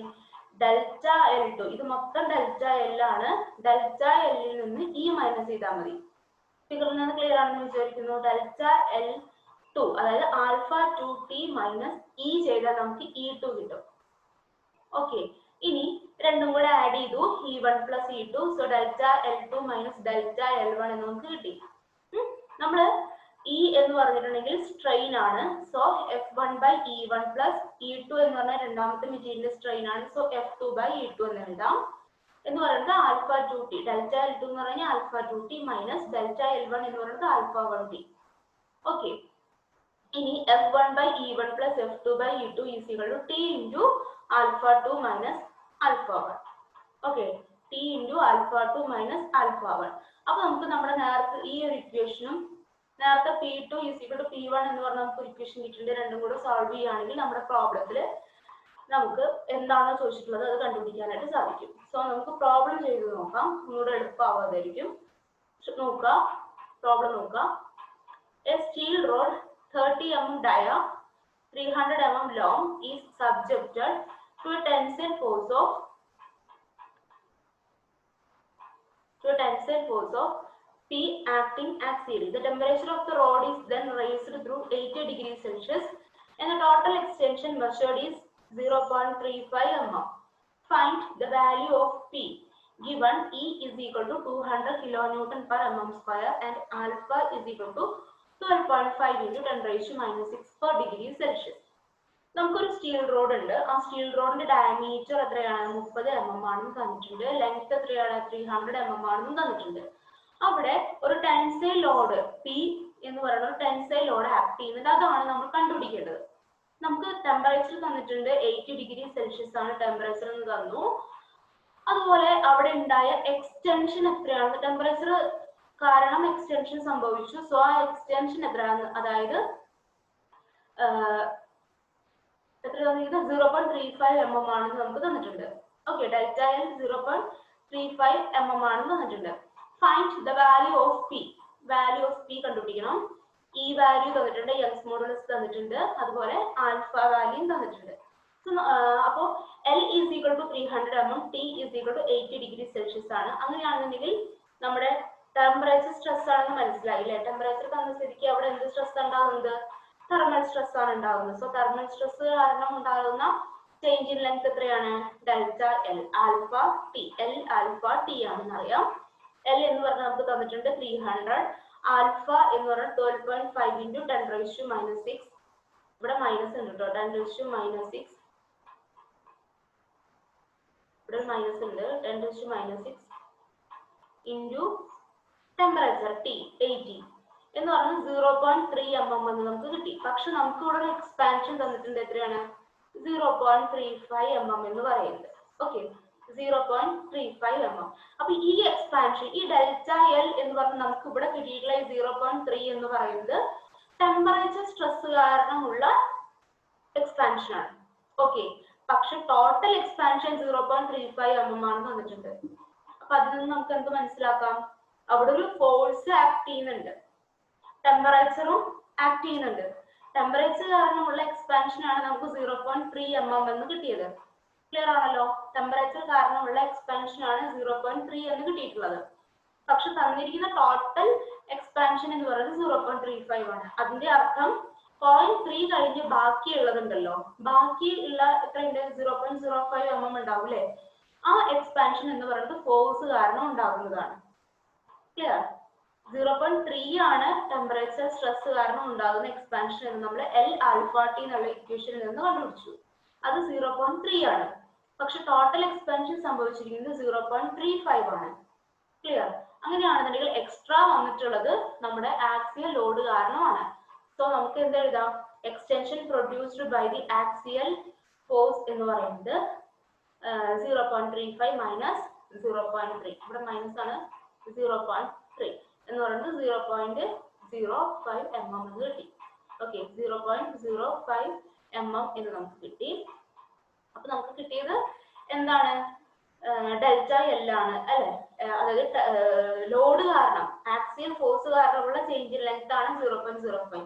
ഡെൽറ്റ L2. ഇത് മൊത്തം ഡെൽറ്റ L ആണ്. ഡെൽറ്റ L ൽ നിന്ന് E മൈനസ് ചെയ്താൽ മതി. ഫിഗറിൽ നിന്ന് ക്ലിയർ ആണെന്ന് വിചാരിക്കുന്നു. ഡെൽറ്റ L2 അതായത് α2T മൈനസ് E ചെയ്താൽ നമുക്ക് E2 കിട്ടും. ഓക്കെ, ഇനി രണ്ടും കൂടെ ആഡ് ചെയ്തു, E1 plus E2. So delta L2 minus delta L1 എന്ന് നമുക്ക് കിട്ടി. നമ്മള് ഇ എന്ന് പറഞ്ഞിട്ടുണ്ടെങ്കിൽ സ്ട്രെയിൻ ആണ്. സോ F1/E1 പ്ലസ് E2 എന്ന് പറഞ്ഞാൽ രണ്ടാമത്തെ മെറ്റീരിയൽ സ്ട്രെയിൻ ആണ്. സോ F2/E2 എന്ന് എഴുതാം. എന്ന് പറയുന്നത് ആൽഫ 2t, ഡെൽറ്റ L2 എന്ന് പറഞ്ഞാൽ alpha 2t minus delta L1 എന്ന് പറയുന്നത് ആൽഫ 1t. ഓക്കെ, ഇനി F1/E1 plus F2/E2 is equal to t into alpha 2 minus alpha 1. Okay, t into alpha 2 minus alpha 1. അപ്പൊ നമുക്ക് നമ്മുടെ നേരത്തെ ഈ ഒരു ഇക്വേഷനും നേരത്തെ P2 is equal to P1 എന്ന് പറഞ്ഞ നമുക്ക് ഒരു ഇക്വേഷൻ കിട്ടിയിട്ടുണ്ട്. രണ്ടും കൂടെ സോൾവ് ചെയ്യുകയാണെങ്കിൽ നമ്മുടെ പ്രോബ്ലത്തിൽ നമുക്ക് എന്താണോ ചോദിച്ചിട്ടുള്ളത് അത് കണ്ടുപിടിക്കാനായിട്ട് സാധിക്കും. സോ നമുക്ക് പ്രോബ്ലം ചെയ്ത് നോക്കാം, ഒന്നുകൂടെ എളുപ്പമാവാതായിരിക്കും. നോക്കുക, പ്രോബ്ലം നോക്കുക. A steel rod 30 mm dia 300 mm long is subjected to a tensile force of P acting axially. The temperature of the rod is then raised through 80 degrees Celsius and the total extension measured is 0.35 mm. Find the value of P given E is equal to 200 kilonewton per mm square and alpha is equal to 12.5 into 10 raised to minus 6 per degree Celsius. നമുക്കൊരു സ്റ്റീൽ റോഡ് ഉണ്ട്. ആ സ്റ്റീൽ റോഡിന്റെ ഡയമീറ്റർ എത്രയാണ്? 30 mm ആണെന്ന് തന്നിട്ടുണ്ട്. ലെങ്ത് എത്രയാണ്? 300 mm ആണെന്ന് തന്നിട്ടുണ്ട്. അവിടെ ഒരു ടെൻസൈൽ ലോഡ് P എന്ന് പറയുന്ന ഒരു ടെൻസൈൽ ലോഡ് ആക്ട് ചെയ്യുന്നുണ്ട്. അതാണ് നമ്മൾ കണ്ടുപിടിക്കേണ്ടത്. നമുക്ക് ടെമ്പറേച്ചർ തന്നിട്ടുണ്ട്, 80 ഡിഗ്രി സെൽഷ്യസ് ആണ് ടെമ്പറേച്ചർ എന്ന് തന്നു. അതുപോലെ അവിടെ ഉണ്ടായ എക്സ്റ്റൻഷൻ എത്രയാണ്? ടെമ്പറേച്ചർ കാരണം എക്സ്റ്റൻഷൻ സംഭവിച്ചു. സോ ആ എക്സ്റ്റൻഷൻ എത്രയാണ്? അതായത് എത്ര തന്നിരിക്കുന്നത്? 0.35 mm ആണെന്ന് നമുക്ക് തന്നിട്ടുണ്ട്. ഓക്കെ, ഡെൽറ്റ L 0.35 mm ആണെന്ന് തന്നിട്ടുണ്ട്. Find the value of P. Value of P കണ്ടുപിടിക്കണം. ഈ വാല്യൂ തന്നിട്ടുണ്ട്, യങ്സ് മോഡുലസ് തന്നിട്ടുണ്ട്, അതുപോലെ ആൽഫ വാല്യൂ തന്നിട്ടുണ്ട്. അപ്പോൾ L is equal to 300 mm, T is equal to 80 degree Celsius ആണ്. അങ്ങനെയാണെന്നുണ്ടെങ്കിൽ നമ്മുടെ ടെമ്പറേച്ചർ സ്ട്രെസ് ആണെന്ന് മനസ്സിലായില്ലേ? ടെമ്പറേച്ചർ തന്ന സ്ഥിതിക്ക് അവിടെ എന്ത് സ്ട്രെസ് ഉണ്ടാകുന്നത്? തെർമൽ സ്ട്രെസ് ആണ് ഉണ്ടാകുന്നത്. സോ തെർമൽ സ്ട്രെസ് കാരണം ഉണ്ടാകുന്ന ചേഞ്ച് ഇൻ ലെങ്ത് എത്രയാണ്? Delta L alpha T. L alpha T ആണെന്ന് അറിയാം. L എന്ന് പറഞ്ഞാൽ നമുക്ക് തന്നിട്ടുണ്ട് 300, ആൽഫ എന്ന് പറഞ്ഞാൽ 12.5 into 10 raised to minus 6. ഇവിടെ മൈനസ് ഉണ്ട് കേട്ടോ, 10 raised to minus 6. ഇവിടെ മൈനസ് ഉണ്ട്, 10 raised to minus 6 into temperature T 80 എന്ന് പറഞ്ഞാൽ 0.3 mm എന്ന് നമുക്ക് കിട്ടി. പക്ഷെ നമുക്ക് ഇവിടെ ഒരു എക്സ്പാൻഷൻ തന്നിട്ടുണ്ട്, എത്രയാണ്? 0.35 mm എന്ന് പറയുന്നത്. Okay, 0.35 mm. അപ്പൊ ഈ എക്സ്പാൻഷൻ, ഈ ഡെൽറ്റ L എന്ന് പറഞ്ഞാൽ നമുക്ക് ഇവിടെ കിട്ടിയിട്ടുള്ള 0.3 എന്ന് പറയുന്നത് ടെമ്പറേച്ചർ സ്ട്രെസ് കാരണമുള്ള എക്സ്പാൻഷൻ ആണ്. ഓക്കെ, പക്ഷെ ടോട്ടൽ എക്സ്പാൻഷൻ 0.35 mm ആണെന്ന് തന്നിട്ടുണ്ട്. അപ്പൊ അതിൽ നിന്ന് നമുക്ക് എന്ത് മനസ്സിലാക്കാം? അവിടെ ഒരു ഫോഴ്സ് ആക്ട് ചെയ്യുന്നുണ്ട്, ടെമ്പറേച്ചറും ആക്ട് ചെയ്യുന്നുണ്ട്. ടെമ്പറേച്ചർ കാരണമുള്ള എക്സ്പാൻഷൻ ആണ് നമുക്ക് 0.3 mm എന്ന് കിട്ടിയത്. ക്ലിയർ ആണല്ലോ? ടെമ്പറേച്ചർ കാരണമുള്ള എക്സ്പാൻഷൻ ആണ് 0.3 എന്ന് കിട്ടിയിട്ടുള്ളത്. പക്ഷെ തന്നിരിക്കുന്ന ടോട്ടൽ എക്സ്പാൻഷൻ എന്ന് പറയുന്നത് 0.35 ആണ്. അതിന്റെ അർത്ഥം 0.3 കഴിഞ്ഞ് ബാക്കിയുള്ളതുണ്ടല്ലോ, ബാക്കിയുള്ള എത്രയുണ്ട്? 0.05 mm ഉണ്ടാവും അല്ലെ? ആ എക്സ്പാൻഷൻ എന്ന് പറയുന്നത് ഫോഴ്സ് കാരണം ഉണ്ടാകുന്നതാണ്. ക്ലിയർ? 0.3 ആണ് ടെമ്പറേച്ചർ സ്ട്രെസ് കാരണം ഉണ്ടാകുന്ന എക്സ്പാൻഷൻ എന്ന് നമ്മൾ L ആൽഫ T എന്നുള്ള ഇക്വേഷനിൽ നിന്ന് കണ്ടുപിടിച്ചു. അത് 0.3 ആണ്. പക്ഷെ ടോട്ടൽ എക്സ്പാൻഷൻ സംഭവിച്ചിരിക്കുന്നത് 0.35 ആണ്. ക്ലിയർ? അങ്ങനെയാണെന്നുണ്ടെങ്കിൽ എക്സ്ട്രാ വന്നിട്ടുള്ളത് നമ്മുടെ ആക്സിയൽ ലോഡ് കാരണമാണ്. സോ നമുക്ക് എന്ത് എഴുതാം? Extension produced by the axial force എന്ന് പറയുന്നത് 0.35 മൈനസ് 0.3. ഇവിടെ മൈനസ് ആണ്, 0.3 എന്ന് പറയുന്നത് 0.05 mm എന്ന് കിട്ടി. ഓക്കെ, 0.05 mm എന്ന് നമുക്ക് കിട്ടി. അപ്പൊ നമുക്ക് കിട്ടിയത് എന്താണ്? ഡെൽറ്റ L ആണ് അല്ലെ? അതായത് ലോഡ് കാരണം, ആക്സിയൽ ഫോഴ്സ് കാരണമുള്ള ചേഞ്ച് ഇൻ ലെങ്ത് ആണ് 0.05.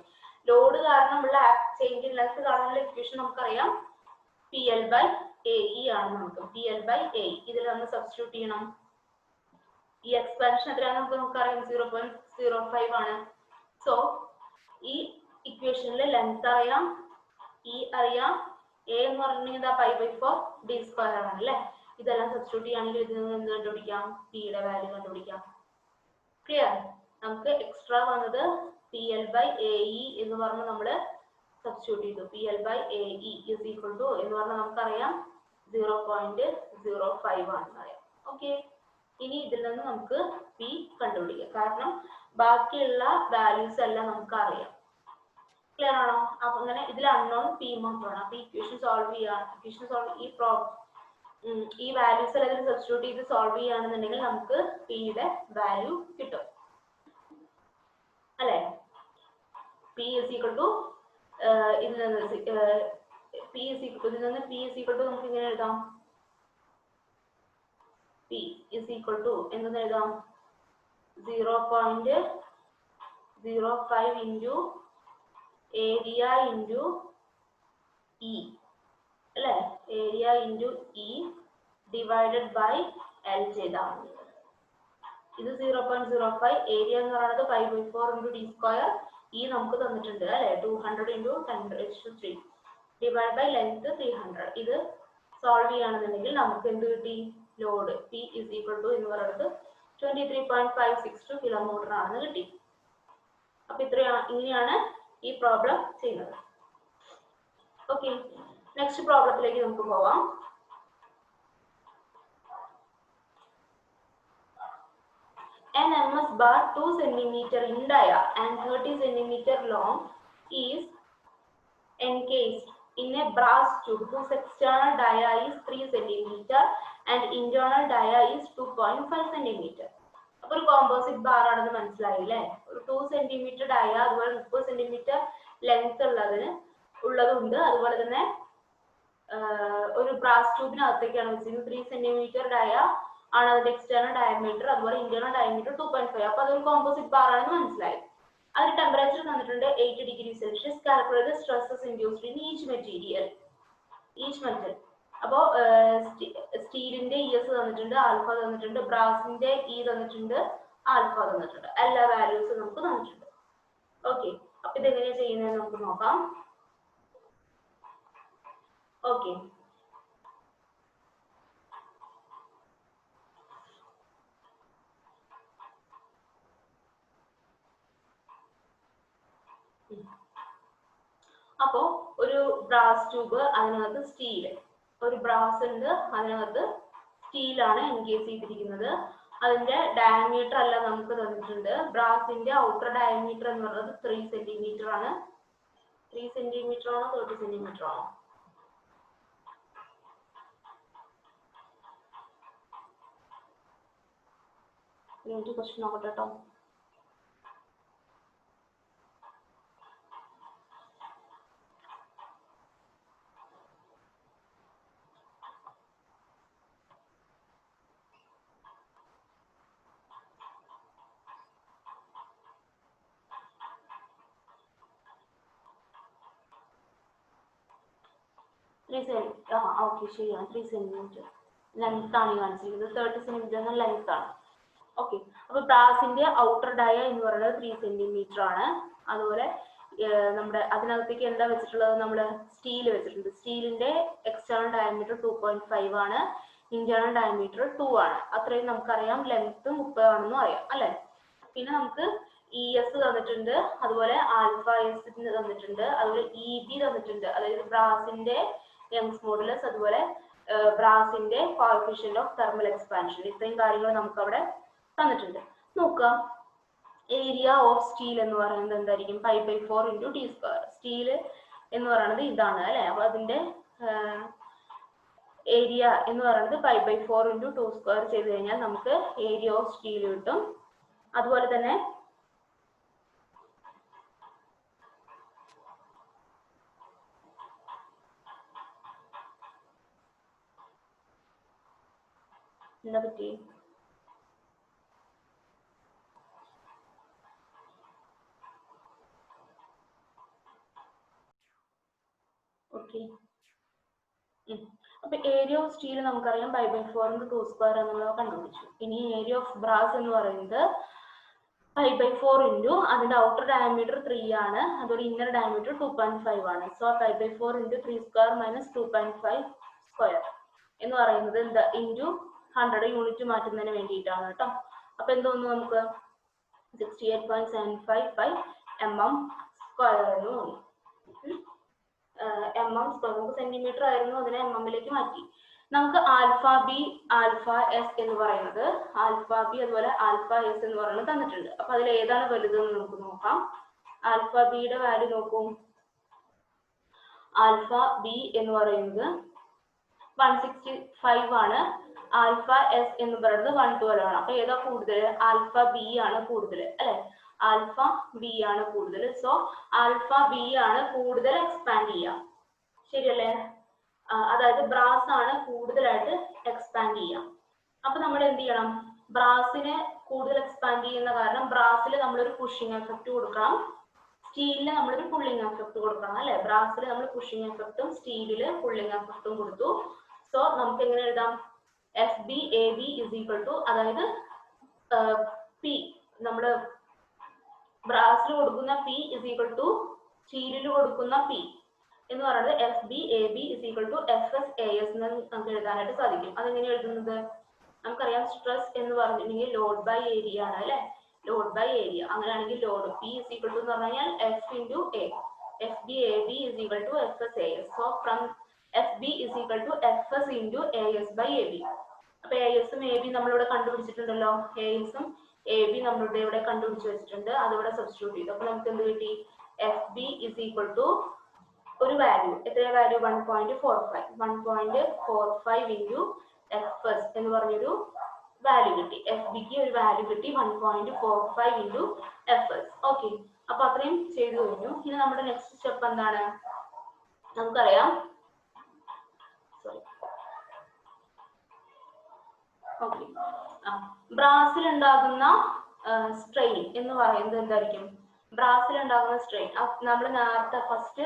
ലോഡ് കാരണമുള്ള ചേഞ്ച് ഇൻ ലെങ്ത് കാണാനുള്ള ഇക്വേഷൻ നമുക്കറിയാം, PL/AE ആണ്. നമുക്ക് PL/AE ഇതിൽ നമ്മൾ സബ്സ്റ്റിറ്റ്യൂട്ട് ചെയ്യണം. ഈ എക്സ്പാൻഷൻ എത്രയാണ് നമുക്കറിയാം? 0.05 ആണ്. സോ ഈ ഇക്വേഷനിലെ ലെങ്ത് അറിയാം, E അറിയാം, A എന്ന് പറഞ്ഞാൽ π/4 d² ആണ് അല്ലെ? ഇതെല്ലാം സബ്സ്റ്റിറ്റ്യൂട്ട് ചെയ്യുകയാണെങ്കിൽ ഇതിൽ നിന്ന് എന്ത് കണ്ടുപിടിക്കാം? P യുടെ വാല്യൂ കണ്ടുപിടിക്കാം. ക്ലിയർ? നമുക്ക് എക്സ്ട്രാ വന്നത് PL by AE എന്ന് പറഞ്ഞ് നമ്മൾ സബ്സ്റ്റിറ്റ്യൂട്ട് ചെയ്തു. PL by AE is equal to എന്ന് പറഞ്ഞാൽ നമുക്കറിയാം 0.05 ആണെന്ന് അറിയാം. ഓക്കെ, ഇനി ഇതിൽ നിന്ന് നമുക്ക് P കണ്ടുപിടിക്കാം. കാരണം ബാക്കിയുള്ള വാല്യൂസ് എല്ലാം നമുക്ക് അറിയാം. ക്ലിയർ ആണോ? അപ്പൊ അങ്ങനെ ഇതിൽ അൺനോൺ P മാത്രമാണ്. അപ്പൊ ഇക്വേഷൻ സോൾവ് ചെയ്യാൻ ഈ വാല്യൂസ് എല്ലാം ഇതിൽ സബ്സ്റ്റിറ്റ്യൂട്ട് ചെയ്ത് സോൾവ് ചെയ്യുകയാണെന്നുണ്ടെങ്കിൽ നമുക്ക് പിയുടെ വാല്യൂ കിട്ടും അല്ലെ. P is equal to ഇതിൽ നിന്ന് നമുക്ക് ഇങ്ങനെ എഴുതാം. P is equal to എന്തെന്ന് എഴുതാം? 0.05 into area into E അല്ലെ. Area into E divided by L ചെയ്താൽ മതി. ഇത് 0.05, ഏരിയ എന്ന് പറയുന്നത് 5/4 into d square, ഇ നമുക്ക് തന്നിട്ടുണ്ട് അല്ലെ 200 into 10⁻³ ഡിവൈഡ് ബൈ ലെങ്ത് 300. ഇത് സോൾവ് ചെയ്യുകയാണെന്നുണ്ടെങ്കിൽ നമുക്ക് എന്ത് കിട്ടി? Load P is equal to എന്ന് പറയുന്നത് 23.562 കിലോമീറ്റർ ആണെന്ന് കിട്ടി. അപ്പൊ ഇങ്ങനെയാണ് ഈ പ്രോബ്ലം ചെയ്യുന്നത്. ഓക്കെ, നെക്സ്റ്റ് പ്രോബ്ലത്തിലേക്ക് നമുക്ക് പോവാം. An MS bar 2 cm in dia and 30 cm long is encased in a brass tube whose external dia is 3 cm and internal dia is 2.5 cm. അപ്പോൾ ഒരു കോമ്പോസിറ്റ് ബാർ ആണെന്ന് മനസ്സിലായില്ലേ? ഒരു 2 cm ഡയ, അതുപോലെ 30 cm ലെങ്ത് ഉള്ളതുണ്ട്. അതുപോലെ തന്നെ ഒരു ബ്രാസ് ട്യൂബിനകത്തേക്കാണ് വെച്ചിരിക്കുന്നത്. 3 cm ഡയ ആണ് അതിന്റെ എക്സ്റ്റേണൽ ഡയമീറ്റർ, അതുപോലെ ഇന്റേണൽ ഡയമീറ്റർ 2.5. അപ്പൊ അതൊരു കോമ്പോസിറ്റ് ബാർ ആണെന്ന് മനസ്സിലായി. അതിന് ടെമ്പറേച്ചർ തന്നിട്ടുണ്ട് 80 degree Celsius. Calculate stresses induced in each material. അപ്പോൾ സ്റ്റീലിന്റെ ES തന്നിട്ടുണ്ട്, ആൽഫ തന്നിട്ടുണ്ട്, ബ്രാസിന്റെ E തന്നിട്ടുണ്ട്, ആൽഫ തന്നിട്ടുണ്ട്. എല്ലാ വാല്യൂസും നമുക്ക് തന്നിട്ടുണ്ട്. ഓക്കെ, അപ്പൊ ഇതെങ്ങനെയാ ചെയ്യുന്നത് നമുക്ക് നോക്കാം. ഓക്കെ, അപ്പോ ഒരു ബ്രാസ് ട്യൂബ്, അതിനകത്ത് സ്റ്റീല്, ഒരു ബ്രാസ് ഉണ്ട്, അതിനകത്ത് സ്റ്റീലാണ് എൻഗേജ് ചെയ്തിരിക്കുന്നത്. അതിന്റെ ഡയമീറ്റർ എല്ലാം നമുക്ക് തന്നിട്ടുണ്ട്. ബ്രാസിന്റെ ഔട്ടർ ഡയമീറ്റർ എന്ന് പറയുന്നത് 3 cm ആണ്. 3 cm ആണോ 30 cm ആണോ? ക്വസ്റ്റ്യൻ നോക്കട്ടെ കേട്ടോ. ഓക്കെ, ശരിയാണ്. 3 cm ലെങ്ത് ആണ് കാണിച്ചിരിക്കുന്നത്. 30 cm എന്ന ലെങ്ത് ആണ്. ഓക്കെ, അപ്പൊ ബ്രാസിന്റെ ഔട്ടർ ഡയ എന്ന് പറയുന്നത് 3 cm ആണ്. അതുപോലെ നമ്മുടെ അതിനകത്തേക്ക് എന്താ വെച്ചിട്ടുള്ളത്? നമ്മള് സ്റ്റീല് വെച്ചിട്ടുണ്ട്. സ്റ്റീലിന്റെ എക്സ്റ്റേണൽ ഡയമീറ്റർ 2.5 ആണ്, ഇന്റേണൽ ഡയമീറ്റർ 2 ആണ്. അത്രയും നമുക്കറിയാം. ലെങ്ത് 30 ആണെന്നും അറിയാം അല്ലെ. പിന്നെ നമുക്ക് ES തന്നിട്ടുണ്ട്, അതുപോലെ ആൽഫ എസ് തന്നിട്ടുണ്ട്, അതുപോലെ EB തന്നിട്ടുണ്ട്, അതായത് ബ്രാസിന്റെ യങ്സ് മോഡുലസ്, അതുപോലെ ബ്രാസിന്റെ കോഎഫിഷ്യന്റ് ഓഫ് തെർമൽ എക്സ്പാൻഷൻ. ഇത്രയും കാര്യങ്ങൾ നമുക്ക് അവിടെ തന്നിട്ടുണ്ട്. നോക്കാം, ഏരിയ ഓഫ് സ്റ്റീൽ എന്ന് പറയുന്നത് എന്തായിരിക്കും? 5/4 into d square. സ്റ്റീല് എന്ന് പറയുന്നത് ഇതാണ് അല്ലെ. അപ്പൊ അതിന്റെ ഏരിയ എന്ന് പറയുന്നത് 5/4 into 2 square ചെയ്ത് കഴിഞ്ഞാൽ നമുക്ക് ഏരിയ ഓഫ് സ്റ്റീൽ കിട്ടും. അതുപോലെ തന്നെ എന്താ പറ്റി? ഓക്കെ, അപ്പൊ ഏരിയ ഓഫ് സ്റ്റീൽ നമുക്കറിയാം 5/4 into 2 square എന്നുള്ളത് കണ്ടുപിടിച്ചു. ഇനി ഏരിയ ഓഫ് ബ്രാസ് എന്ന് പറയുന്നത് 5/4 into അതിന്റെ ഔട്ടർ ഡയമീറ്റർ 3 ആണ്, അതുപോലെ ഇന്നർ ഡയമീറ്റർ 2.5 ആണ്. So 5/4 into 3 square minus 2.5 square എന്ന് പറയുന്നത് എന്താ? ഇൻറ്റു 100 യൂണിറ്റ് മാറ്റുന്നതിന് വേണ്ടിയിട്ടാണ് കേട്ടോ. അപ്പൊ എന്തോന്നു നമുക്ക് 68.755 mm സ്ക്വയർ എന്ന് തോന്നി. mm സ്ക്വയർ നമുക്ക് സെന്റിമീറ്റർ ആയിരുന്നു, അതിനെ mmലേക്ക് മാറ്റി. നമുക്ക് ആൽഫ ബി ആൽഫ എസ് എന്ന് പറയുന്നത്, ആൽഫ ബി അതുപോലെ ആൽഫ എസ് എന്ന് പറയുന്നത് തന്നിട്ടുണ്ട്. അപ്പൊ അതിൽ ഏതാണ് വലുതെന്ന് നമുക്ക് നോക്കാം. ആൽഫ ബിയുടെ വാല്യൂ നോക്കൂ. ആൽഫ ബി എന്ന് പറയുന്നത് 165 ആണ്. ആൽഫ എസ് എന്ന് പറയുന്നത് 112 ആണ്. അപ്പൊ ഏതാ കൂടുതൽ? ആൽഫ ബി ആണ് കൂടുതൽ അല്ലെ? ആൽഫ ബി ആണ് കൂടുതൽ. സോ ആൽഫ ബി ആണ് കൂടുതൽ എക്സ്പാൻഡ് ചെയ്യുക, ശരിയല്ലേ? അതായത് ബ്രാസ് ആണ് കൂടുതലായിട്ട് എക്സ്പാൻഡ് ചെയ്യുക. അപ്പൊ നമ്മൾ എന്ത് ചെയ്യണം? ബ്രാസിനെ കൂടുതൽ എക്സ്പാൻഡ് ചെയ്യുന്ന കാരണം ബ്രാസിൽ നമ്മളൊരു പുഷിംഗ് എഫക്റ്റ് കൊടുക്കണം, സ്റ്റീലിന് നമ്മളൊരു പുള്ളിങ് എഫക്റ്റ് കൊടുക്കണം അല്ലെ? ബ്രാസിൽ നമ്മൾ പുഷിംഗ് എഫക്റ്റും സ്റ്റീലില് പുള്ളിങ് എഫക്റ്റും കൊടുത്തു. സോ നമുക്ക് എങ്ങനെ എഴുതാം? F B A B is equal to, അതായത് പി നമ്മള് ബ്രാസിൽ കൊടുക്കുന്ന പി ഇസ് ഈക്വൽ ടു സ്റ്റീലിൽ കൊടുക്കുന്ന പി എന്ന് പറയുന്നത് F B A B is equal to F S A S എന്ന് നമുക്ക് എഴുതാനായിട്ട് സാധിക്കും. അതെങ്ങനെ എഴുതുന്നത്? നമുക്കറിയാം സ്ട്രെസ് എന്ന് പറഞ്ഞിട്ടുണ്ടെങ്കിൽ ലോഡ് ബൈ ഏരിയ ആണ് അല്ലെ? Load by area. അങ്ങനെയാണെങ്കിൽ load P is equal to എന്ന് പറഞ്ഞു കഴിഞ്ഞാൽ F into A, F B A B is equal to F S A S. So from F B is equal to F S into A S by A B. അപ്പൊ എ എസും എ ബി നമ്മളിവിടെ കണ്ടുപിടിച്ചിട്ടുണ്ടല്ലോ. എ എസും എ ബി നമ്മളിവിടെ ഇവിടെ കണ്ടുപിടിച്ച് വെച്ചിട്ടുണ്ട്, അതിവിടെ സബ്സ്റ്റിറ്റ്യൂട്ട് ചെയ്തു. അപ്പൊ നമുക്ക് എന്ത് കിട്ടി? F B is equal to ഒരു വാല്യൂ, എത്രയാ വാല്യൂ? 1.45. 1.45 ഇൻറ്റു എഫ് എസ് എന്ന് പറഞ്ഞൊരു വാല്യൂ കിട്ടി. എഫ് ബിക്ക് ഒരു വാല്യൂ കിട്ടി 1.45 ഇൻറ്റു എഫ് എസ്. ഓക്കെ, അപ്പൊ അത്രയും ചെയ്തു കഴിഞ്ഞു. ഇനി നമ്മുടെ നെക്സ്റ്റ് സ്റ്റെപ്പ് എന്താണ്? നമുക്കറിയാം, സോറി, ഓക്കെ, ബ്രാസിൽ ഉണ്ടാകുന്ന സ്ട്രെയിൻ എന്ന് പറയുന്നത് എന്തായിരിക്കും? ബ്രാസിൽ ഉണ്ടാകുന്ന സ്ട്രെയിൻ നമ്മൾ നേരത്തെ ഫസ്റ്റ്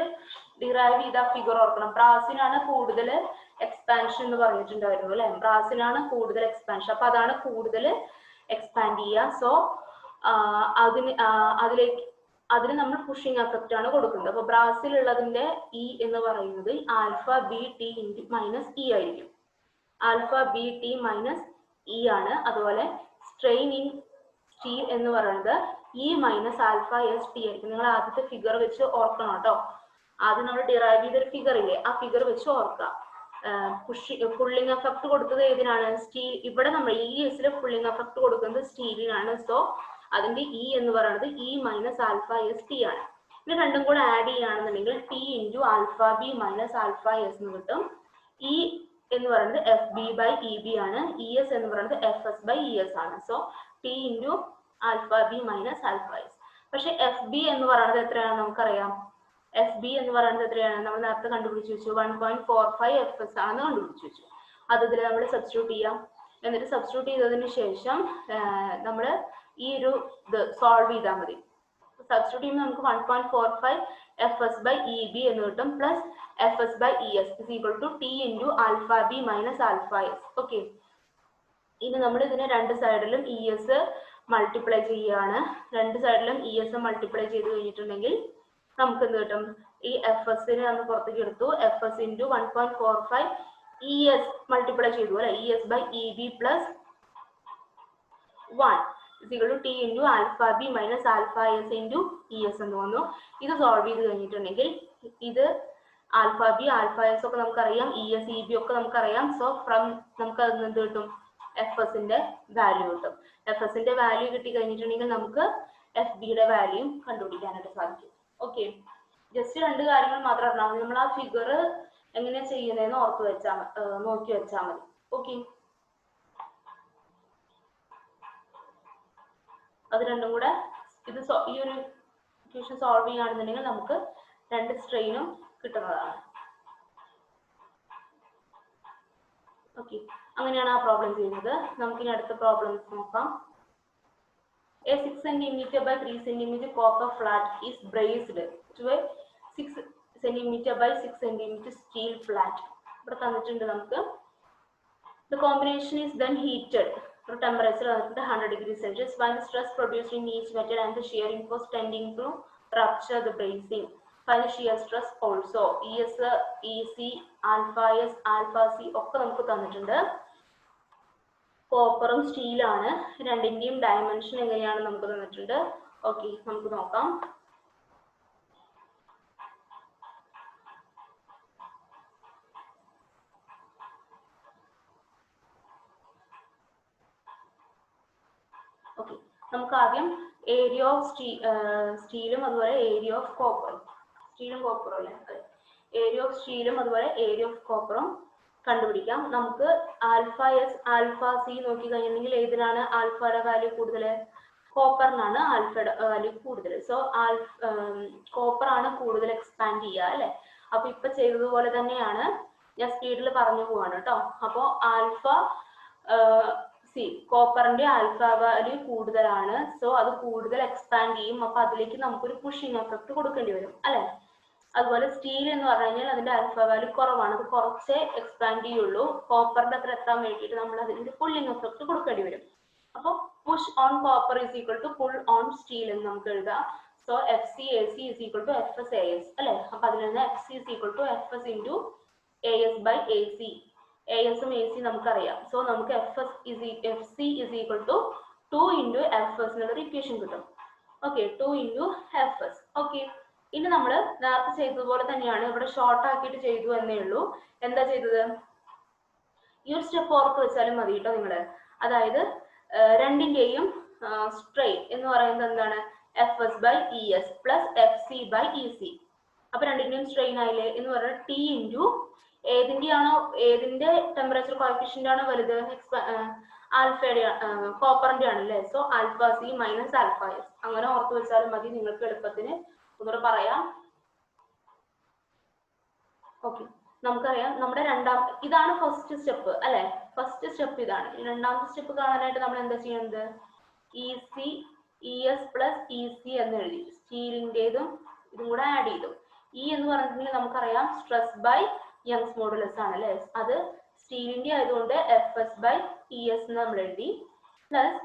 ഡിറൈവ് ചെയ്ത ഫിഗർ ഓർക്കണം. ബ്രാസിനാണ് കൂടുതൽ എക്സ്പാൻഷൻ എന്ന് പറഞ്ഞിട്ടുണ്ടായിരുന്നു അല്ലെ? ബ്രാസിനാണ് കൂടുതൽ എക്സ്പാൻഷൻ. അപ്പൊ അതാണ് കൂടുതൽ എക്സ്പാൻഡ് ചെയ്യുക. സോ അതിന് നമ്മൾ പുഷിംഗ് എഫക്റ്റ് ആണ് കൊടുക്കുന്നത്. അപ്പൊ ബ്രാസിൽ ഉള്ളതിന്റെ ഇ എന്ന് പറയുന്നത് alpha B T into minus E ആയിരിക്കും. Alpha B T minus E ആണ്. അതുപോലെ സ്ട്രെയിൻ ഇൻ സ്റ്റീൽ എന്ന് പറയുന്നത് E minus alpha S T ആയിരിക്കും. നിങ്ങൾ ആദ്യത്തെ ഫിഗർ വെച്ച് ഓർക്കണം കേട്ടോ. ആദ്യം നമ്മൾ ഡിറൈവ് ചെയ്തൊരു ഫിഗർ ഇല്ലേ, ആ ഫിഗർ വെച്ച് ഓർക്കുക. പുള്ളിങ് എഫക്ട് കൊടുത്തത് ഏതിനാണ്? സ്റ്റീൽ. ഇവിടെ നമ്മൾ ഈ കേസിൽ പുള്ളിങ് എഫക്ട് കൊടുക്കുന്നത് സ്റ്റീലിനാണ്. സോ അതിന്റെ ഇ എന്ന് പറയുന്നത് E minus alpha S T ആണ്. ഇത് രണ്ടും കൂടെ ആഡ് ചെയ്യുകയാണെന്നുണ്ടെങ്കിൽ T into alpha B minus alpha S എന്ന് കിട്ടും. ഇ എന്ന് പറയുന്നത് F B by E B ആണ്. ഇ എസ് എന്ന് പറയുന്നത് F S by E S ആണ്. So T into alpha B minus alpha S. പക്ഷെ എഫ് ബി എന്ന് പറയുന്നത് എത്രയാണ് നമുക്കറിയാം. എഫ് ബി എന്ന് പറയുന്നത് എത്രയാണ്? നമ്മൾ നേരത്തെ കണ്ടുപിടിച്ച് വെച്ചു. 1.45 എഫ് എസ് ആണെന്ന് കണ്ടുപിടിച്ച് വെച്ചു. അത് ഇതിൽ നമ്മൾ സബ്സ്റ്റിറ്റ്യൂട്ട് ചെയ്യാം. എന്നിട്ട് സബ്സ്റ്റിറ്റ്യൂട്ട് ചെയ്തതിന് ശേഷം നമ്മൾ ഈ ഒരു ഇത് സോൾവ് ചെയ്താൽ മതി. സബ്സ്റ്റിറ്റ്യൂട്ട് ചെയ്യുമ്പോൾ നമുക്ക് 1.45 F S by E B എന്ന് കിട്ടും, plus F S by E S is equal to T into alpha B minus alpha S. Okay, ഇനി നമ്മൾ ഇതിനെ രണ്ട് സൈഡിലും ഇ എസ് മൾട്ടിപ്ലൈ ചെയ്യുകയാണ്. രണ്ട് സൈഡിലും ഇ എസ് മൾട്ടിപ്ലൈ ചെയ്ത് കഴിഞ്ഞിട്ടുണ്ടെങ്കിൽ നമുക്ക് എന്ത് കിട്ടും? ഈ എഫ് എസിനെ നമ്മൾ പുറത്തേക്ക് എടുത്തു. F S into 1.45 E S multiply ചെയ്തു അല്ലെ? E S by E B plus 1 is equal to t into alpha b minus alpha s into es എന്ന് വന്നു. ഇത് സോൾവ് ചെയ്ത് കഴിഞ്ഞിട്ടുണ്ടെങ്കിൽ ഇത് ആൽഫ ബി ആൽഫ എസ് ഒക്കെ നമുക്കറിയാം, ഇ എസ് ഇ ബി ഒക്കെ നമുക്കറിയാം. സോ ഫ്രം നമുക്ക് അതിന് എന്ത് കിട്ടും? എഫ് എസിന്റെ വാല്യൂ കിട്ടും. എഫ് എസിന്റെ വാല്യൂ കിട്ടി കഴിഞ്ഞിട്ടുണ്ടെങ്കിൽ നമുക്ക് എഫ് ബിയുടെ വാല്യൂ കണ്ടുപിടിക്കാനായിട്ട് സാധിക്കും. ഓക്കെ, ജസ്റ്റ് രണ്ട് കാര്യങ്ങൾ മാത്രം അറിഞ്ഞാൽ മതി. നമ്മൾ ആ ഫിഗർ എങ്ങനെയാ ചെയ്യുന്നതെന്ന് ഓർത്ത് വെച്ചാൽ നോക്കി വെച്ചാൽ മതി. ഓക്കെ, അത് രണ്ടും കൂടെ ഇത് ഈ ഒരു ഇക്വേഷൻ സോൾവ് ചെയ്യുകയാണെന്നുണ്ടെങ്കിൽ നമുക്ക് രണ്ട് സ്ട്രെയിനും കിട്ടുന്നതാണ്. ഓക്കെ, അങ്ങനെയാണ് ആ പ്രോബ്ലം ചെയ്യുന്നത്. നമുക്കിനി അടുത്ത പ്രോബ്ലംസ് നോക്കാം. A 6 cm by 3 cm copper flat is braced to a 6 cm by 6 cm steel flat. ഇവിടെ തന്നിട്ടുണ്ട് നമുക്ക്. The combination is then heated to temperature of 100 degrees Celsius. Find the stress produced in each metal and the shearing force tending to rupture the bracing. Find the shear stress also. ES, EC, alpha S, alpha C ഒക്കെ നമുക്ക് തന്നിട്ടുണ്ട്. കോപ്പറും സ്റ്റീലാണ്, രണ്ടിന്റെയും ഡയമെൻഷൻ എങ്ങനെയാണ് നമുക്ക് തന്നിട്ടുണ്ട്. ഓക്കെ, നമുക്ക് നോക്കാം. ഓക്കെ, നമുക്ക് ആദ്യം ഏരിയ ഓഫ് സ്റ്റീലും അതുപോലെ ഏരിയ ഓഫ് കോപ്പറും, സ്റ്റീലും കോപ്പറും അല്ലേ, അതെ, ഏരിയ ഓഫ് സ്റ്റീലും അതുപോലെ ഏരിയ ഓഫ് കോപ്പറും കണ്ടുപിടിക്കാം. നമുക്ക് ആൽഫ എസ് ആൽഫ സി നോക്കി കഴിഞ്ഞിട്ടുണ്ടെങ്കിൽ ഏതിനാണ് ആൽഫയുടെ വാല്യൂ കൂടുതൽ? കോപ്പറിനാണ് ആൽഫയുടെ വാല്യൂ കൂടുതൽ. സോ കോപ്പർ ആണ് കൂടുതൽ എക്സ്പാൻഡ് ചെയ്യുക അല്ലെ. അപ്പൊ ഇപ്പൊ ചെയ്തതുപോലെ തന്നെയാണ്, ഞാൻ സ്പീഡിൽ പറഞ്ഞു പോവാണ് കേട്ടോ. അപ്പോൾ ആൽഫ സി കോപ്പറിന്റെ ആൽഫ വാല്യൂ കൂടുതലാണ്, സോ അത് കൂടുതൽ എക്സ്പാൻഡ് ചെയ്യും. അപ്പൊ അതിലേക്ക് നമുക്കൊരു പുഷിംഗ് എഫക്ട് കൊടുക്കേണ്ടി വരും അല്ലെ. അതുപോലെ സ്റ്റീൽ എന്ന് പറഞ്ഞു കഴിഞ്ഞാൽ അതിന്റെ ആൽഫ വാല്യൂ കുറവാണ്, അത് കുറച്ചേ എക്സ്പാൻഡ് ചെയ്യുള്ളൂ. കോപ്പറിന്റെ അത്ര എത്താൻ വേണ്ടിയിട്ട് നമ്മൾ അതിന്റെ പുള്ളിംഗ് എഫക്ട് കൊടുക്കേണ്ടി വരും. അപ്പോൾ push on copper is equal to pull on steel എന്ന് നമുക്ക് എഴുതാം. So F C A C is equal to F S A S അല്ലെ. അപ്പൊ അതിൽ നിന്ന് F C is equal to F S into A S by A C. A എസും എ സി നമുക്കറിയാം. സോ നമുക്ക് F C is equal to 2 into F S എന്നുള്ളൊരു ഇക്വേഷൻ കിട്ടും. Okay, 2 into F S. Okay, ഇനി നമ്മൾ നേരത്തെ ചെയ്തതുപോലെ തന്നെയാണ്, ഇവിടെ ഷോർട്ട് ആക്കിയിട്ട് ചെയ്തു എന്നേ ഉള്ളൂ. എന്താ ചെയ്തത്? ഈ ഒരു സ്റ്റെപ്പ് ഓർത്ത് വെച്ചാലും മതി കേട്ടോ നിങ്ങൾ. അതായത് രണ്ടിന്റെയും സ്ട്രെയിൻ എന്ന് പറയുന്നത് എന്താണ്? F S by E S plus F C by E C. അപ്പൊ രണ്ടിന്റെയും സ്ട്രെയിൻ ആയില്ലേ എന്ന് പറഞ്ഞാൽ ടി ഇൻറ്റു ഏതിന്റെ ടെമ്പറേച്ചർ കോഎഫിഷ്യന്റ് ആണ് വലുത്? ആൽഫയുടെ കോപ്പറിന്റെ ആണല്ലേ. So alpha C minus alpha S. അങ്ങനെ ഓർത്ത് വെച്ചാലും മതി, നിങ്ങൾക്ക് എളുപ്പത്തിന് ഒന്നുകൂടെ പറയാം. ഓക്കെ, നമുക്കറിയാം നമ്മുടെ ഇതാണ് ഫസ്റ്റ് സ്റ്റെപ്പ് അല്ലെ. ഫസ്റ്റ് സ്റ്റെപ്പ് ഇതാണ്. രണ്ടാമത്തെ സ്റ്റെപ്പ് കാണാനായിട്ട് നമ്മൾ എന്താ ചെയ്യുന്നത്? E C E S plus E C എന്ന് എഴുതി, സ്റ്റീലിന്റേതും ഇതും കൂടെ ആഡ് ചെയ്തു. ഇ എന്ന് പറഞ്ഞിട്ടുണ്ടെങ്കിൽ നമുക്കറിയാം സ്ട്രെസ് ബൈ യങ്സ് മോഡുലസ് ആണ് അല്ലെ. അത് സ്റ്റീലിന്റെ ആയതുകൊണ്ട് F S by E S എന്ന് നമ്മൾ എഴുതി, plus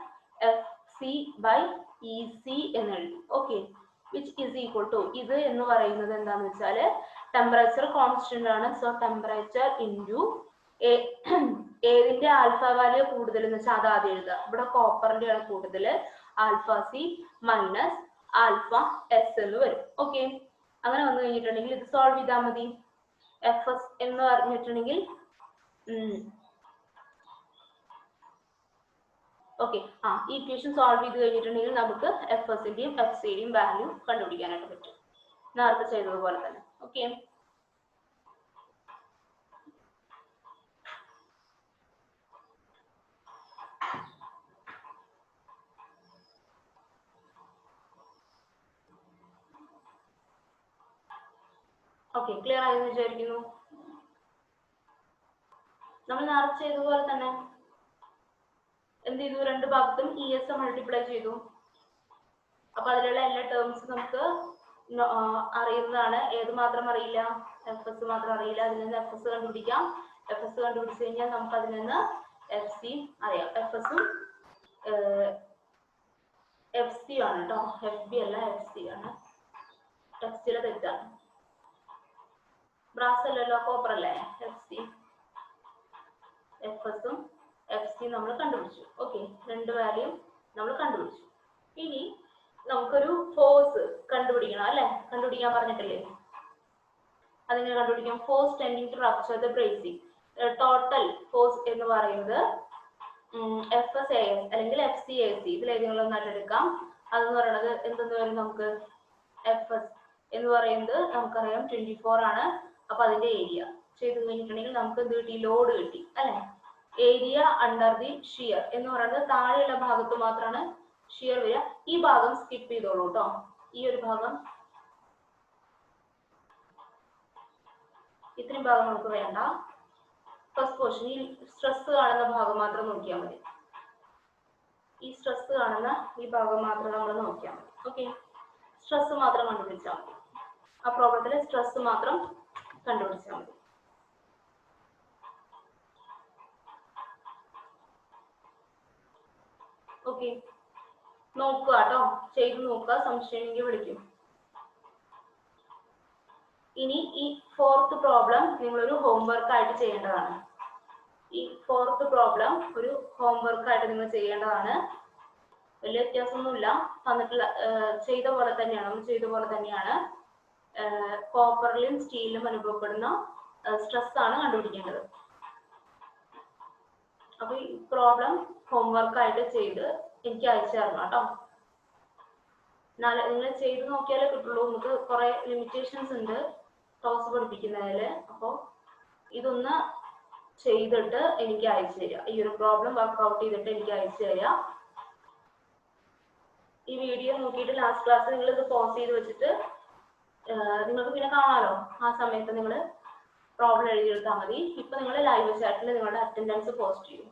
F C by E C എന്ന് എഴുതി. Okay, which is equal to, ഇത് എന്ന് പറയുന്നത് എന്താന്ന് വെച്ചാൽ ടെമ്പറേച്ചർ കോൺസ്റ്റന്റ് ആണ്. സോ ടെമ്പറേച്ചർ ഇൻറ്റു ഏതിന്റെ ആൽഫ വാല്യൂ കൂടുതൽ എന്ന് വെച്ചാൽ അത് ആദ്യം എഴുതുക. ഇവിടെ കോപ്പറിന്റെ ആണ് കൂടുതൽ, alpha C minus alpha S എന്ന് വരും. ഓക്കെ, അങ്ങനെ വന്നു കഴിഞ്ഞിട്ടുണ്ടെങ്കിൽ ഇത് സോൾവ് ചെയ്താൽ മതി. എഫ് എസ് എന്ന് പറഞ്ഞിട്ടുണ്ടെങ്കിൽ ഓക്കെ, ഈ ഇക്വേഷൻ സോൾവ് ചെയ്ത് കഴിഞ്ഞിട്ടുണ്ടെങ്കിൽ നമുക്ക് എഫ് എസിന്റെയും എഫ് സിയുടെയും വാല്യൂ കണ്ടുപിടിക്കാനായിട്ട് പറ്റും, നേരത്തെ ചെയ്തതുപോലെ തന്നെ. ഓക്കെ, ഓക്കെ, ക്ലിയർ ആയെന്ന് വിചാരിക്കുന്നു. നമ്മൾ നേരത്തെ ചെയ്തതുപോലെ തന്നെ എന്ത് ചെയ്തു? രണ്ട് ഭാഗത്തും ഇ എസ് മൾട്ടിപ്ലൈ ചെയ്തു. അപ്പൊ അതിലുള്ള എല്ലാ ടേംസും നമുക്ക് അറിയുന്നതാണ്. ഏത് മാത്രം അറിയില്ല? എഫ് എസ് മാത്രം അറിയില്ല. അതിൽ നിന്ന് എഫ് എസ് കണ്ടുപിടിക്കാം. എഫ് എസ് കണ്ടുപിടിച്ചു കഴിഞ്ഞാൽ നമുക്ക് അതിൽ നിന്ന് എഫ് സി അറിയാം. എഫ് എസും എഫ് സി ആണ് കേട്ടോ, എഫ് ബി അല്ല, എഫ് സി ആണ്. ടെക്സ്റ്റിലെ തെറ്റാണ്. ബ്രാസ് അല്ലല്ലോ, കോപ്പർ അല്ലേ. എഫ് സി, എഫ് എസും എഫ് സി നമ്മൾ കണ്ടുപിടിച്ചു. ഓക്കെ, രണ്ട് വാല്യൂ നമ്മൾ കണ്ടുപിടിച്ചു. ഇനി നമുക്കൊരു ഫോഴ്സ് കണ്ടുപിടിക്കണം അല്ലെ. കണ്ടുപിടിക്കാൻ പറഞ്ഞിട്ടില്ലേ? അതിനെ കണ്ടുപിടിക്കാം. Force tending to rupture the bracing. Total force എന്ന് പറയുന്നത് എഫ് എസ് എ എസ് അല്ലെങ്കിൽ എഫ് സി എ സി, ഇതിലേതെങ്കിലും ഒന്നായിട്ട് എടുക്കാം. അതെന്ന് പറയുന്നത് എന്തെന്ന് വരും? നമുക്ക് എഫ് എസ് എന്ന് പറയുന്നത് നമുക്കറിയാം 24 ആണ്. അപ്പൊ അതിന്റെ ഏരിയ ചെയ്ത് കഴിഞ്ഞിട്ടുണ്ടെങ്കിൽ നമുക്ക് എന്ത് കിട്ടി? ലോഡ് കിട്ടി അല്ലെ. ഏരിയ അണ്ടർ ദി ഷിയർ എന്ന് പറയുന്നത് താഴെയുള്ള ഭാഗത്ത് മാത്രമാണ് ഷിയർ വരിക. ഈ ഭാഗം സ്കിപ്പ് ചെയ്തോളൂ കേട്ടോ. ഈ ഒരു ഭാഗം, ഇത്രയും ഭാഗം നമുക്ക് വേണ്ട. ഫസ്റ്റ് പോർഷൻ, ഈ സ്ട്രെസ് കാണുന്ന ഭാഗം മാത്രം നോക്കിയാൽ മതി. ഈ സ്ട്രെസ് കാണുന്ന ഈ ഭാഗം മാത്രം നമ്മൾ നോക്കിയാൽ മതി. ഓക്കെ, സ്ട്രെസ് മാത്രം കണ്ടുപിടിച്ചാൽ മതി. ആ പ്രോബ്ലത്തിലെ സ്ട്രെസ് മാത്രം കണ്ടുപിടിച്ചാൽ മതി. ഓക്കെ, നോക്കുക കേട്ടോ, ചെയ്ത് നോക്കുക. സംശയമെങ്കിൽ വിളിക്കും. ഇനി ഈ ഫോർത്ത് പ്രോബ്ലം നിങ്ങളൊരു ഹോംവർക്ക് ആയിട്ട് ചെയ്യേണ്ടതാണ്. ഈ ഫോർത്ത് പ്രോബ്ലം ഒരു ഹോംവർക്ക് ആയിട്ട് നിങ്ങൾ ചെയ്യേണ്ടതാണ്. വലിയ വ്യത്യാസമൊന്നുമില്ല, തന്നിട്ടുള്ള ചെയ്ത പോലെ തന്നെയാണ്, നമ്മൾ ചെയ്ത പോലെ തന്നെയാണ്. കോപ്പറിലും സ്റ്റീലിലും അനുഭവപ്പെടുന്ന സ്ട്രെസ് ആണ് കണ്ടുപിടിക്കേണ്ടത്. അപ്പൊ ഈ പ്രോബ്ലം ഹോംവർക്ക് ആയിട്ട് ചെയ്ത് എനിക്ക് അയച്ചു തരണം കേട്ടോ. നിങ്ങൾ ചെയ്ത് നോക്കിയാലേ കിട്ടുള്ളൂ. നമുക്ക് കുറെ ലിമിറ്റേഷൻസ് ഉണ്ട് ക്ലാസ് പഠിപ്പിക്കുന്നതിൽ. അപ്പോൾ ഇതൊന്ന് ചെയ്തിട്ട് എനിക്ക് അയച്ചു തരിക. ഈ ഒരു പ്രോബ്ലം വർക്ക്ഔട്ട് ചെയ്തിട്ട് എനിക്ക് അയച്ചു തരിക. ഈ വീഡിയോ നോക്കിയിട്ട് ലാസ്റ്റ് ക്ലാസ് നിങ്ങൾ ഇത് പോസ് ചെയ്ത് വെച്ചിട്ട് നിങ്ങൾക്ക് പിന്നെ കാണാമല്ലോ. ആ സമയത്ത് നിങ്ങൾ പ്രോബ്ലം എഴുതിയെടുത്താൽ മതി. ഇപ്പൊ നിങ്ങൾ ലൈവ് ചാറ്റിൽ നിങ്ങളുടെ അറ്റൻഡൻസ് പോസ്റ്റ് ചെയ്യും.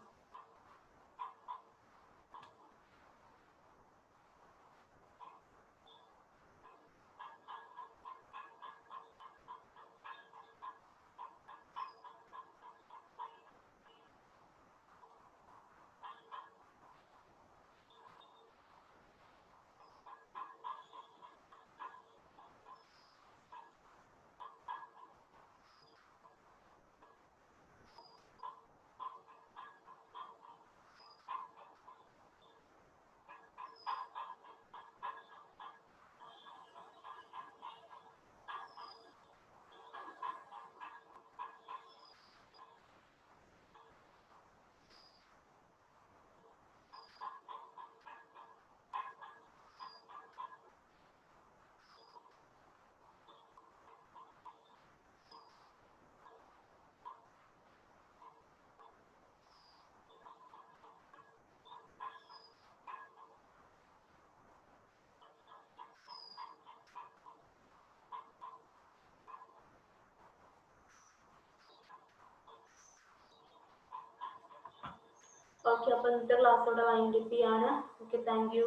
ഓക്കെ, അപ്പോൾ ഇന്നത്തെ ക്ലാസ് ഇവിടെ വൈൻഡ് അപ്പ് ചെയ്യാണ്. Okay, thank you.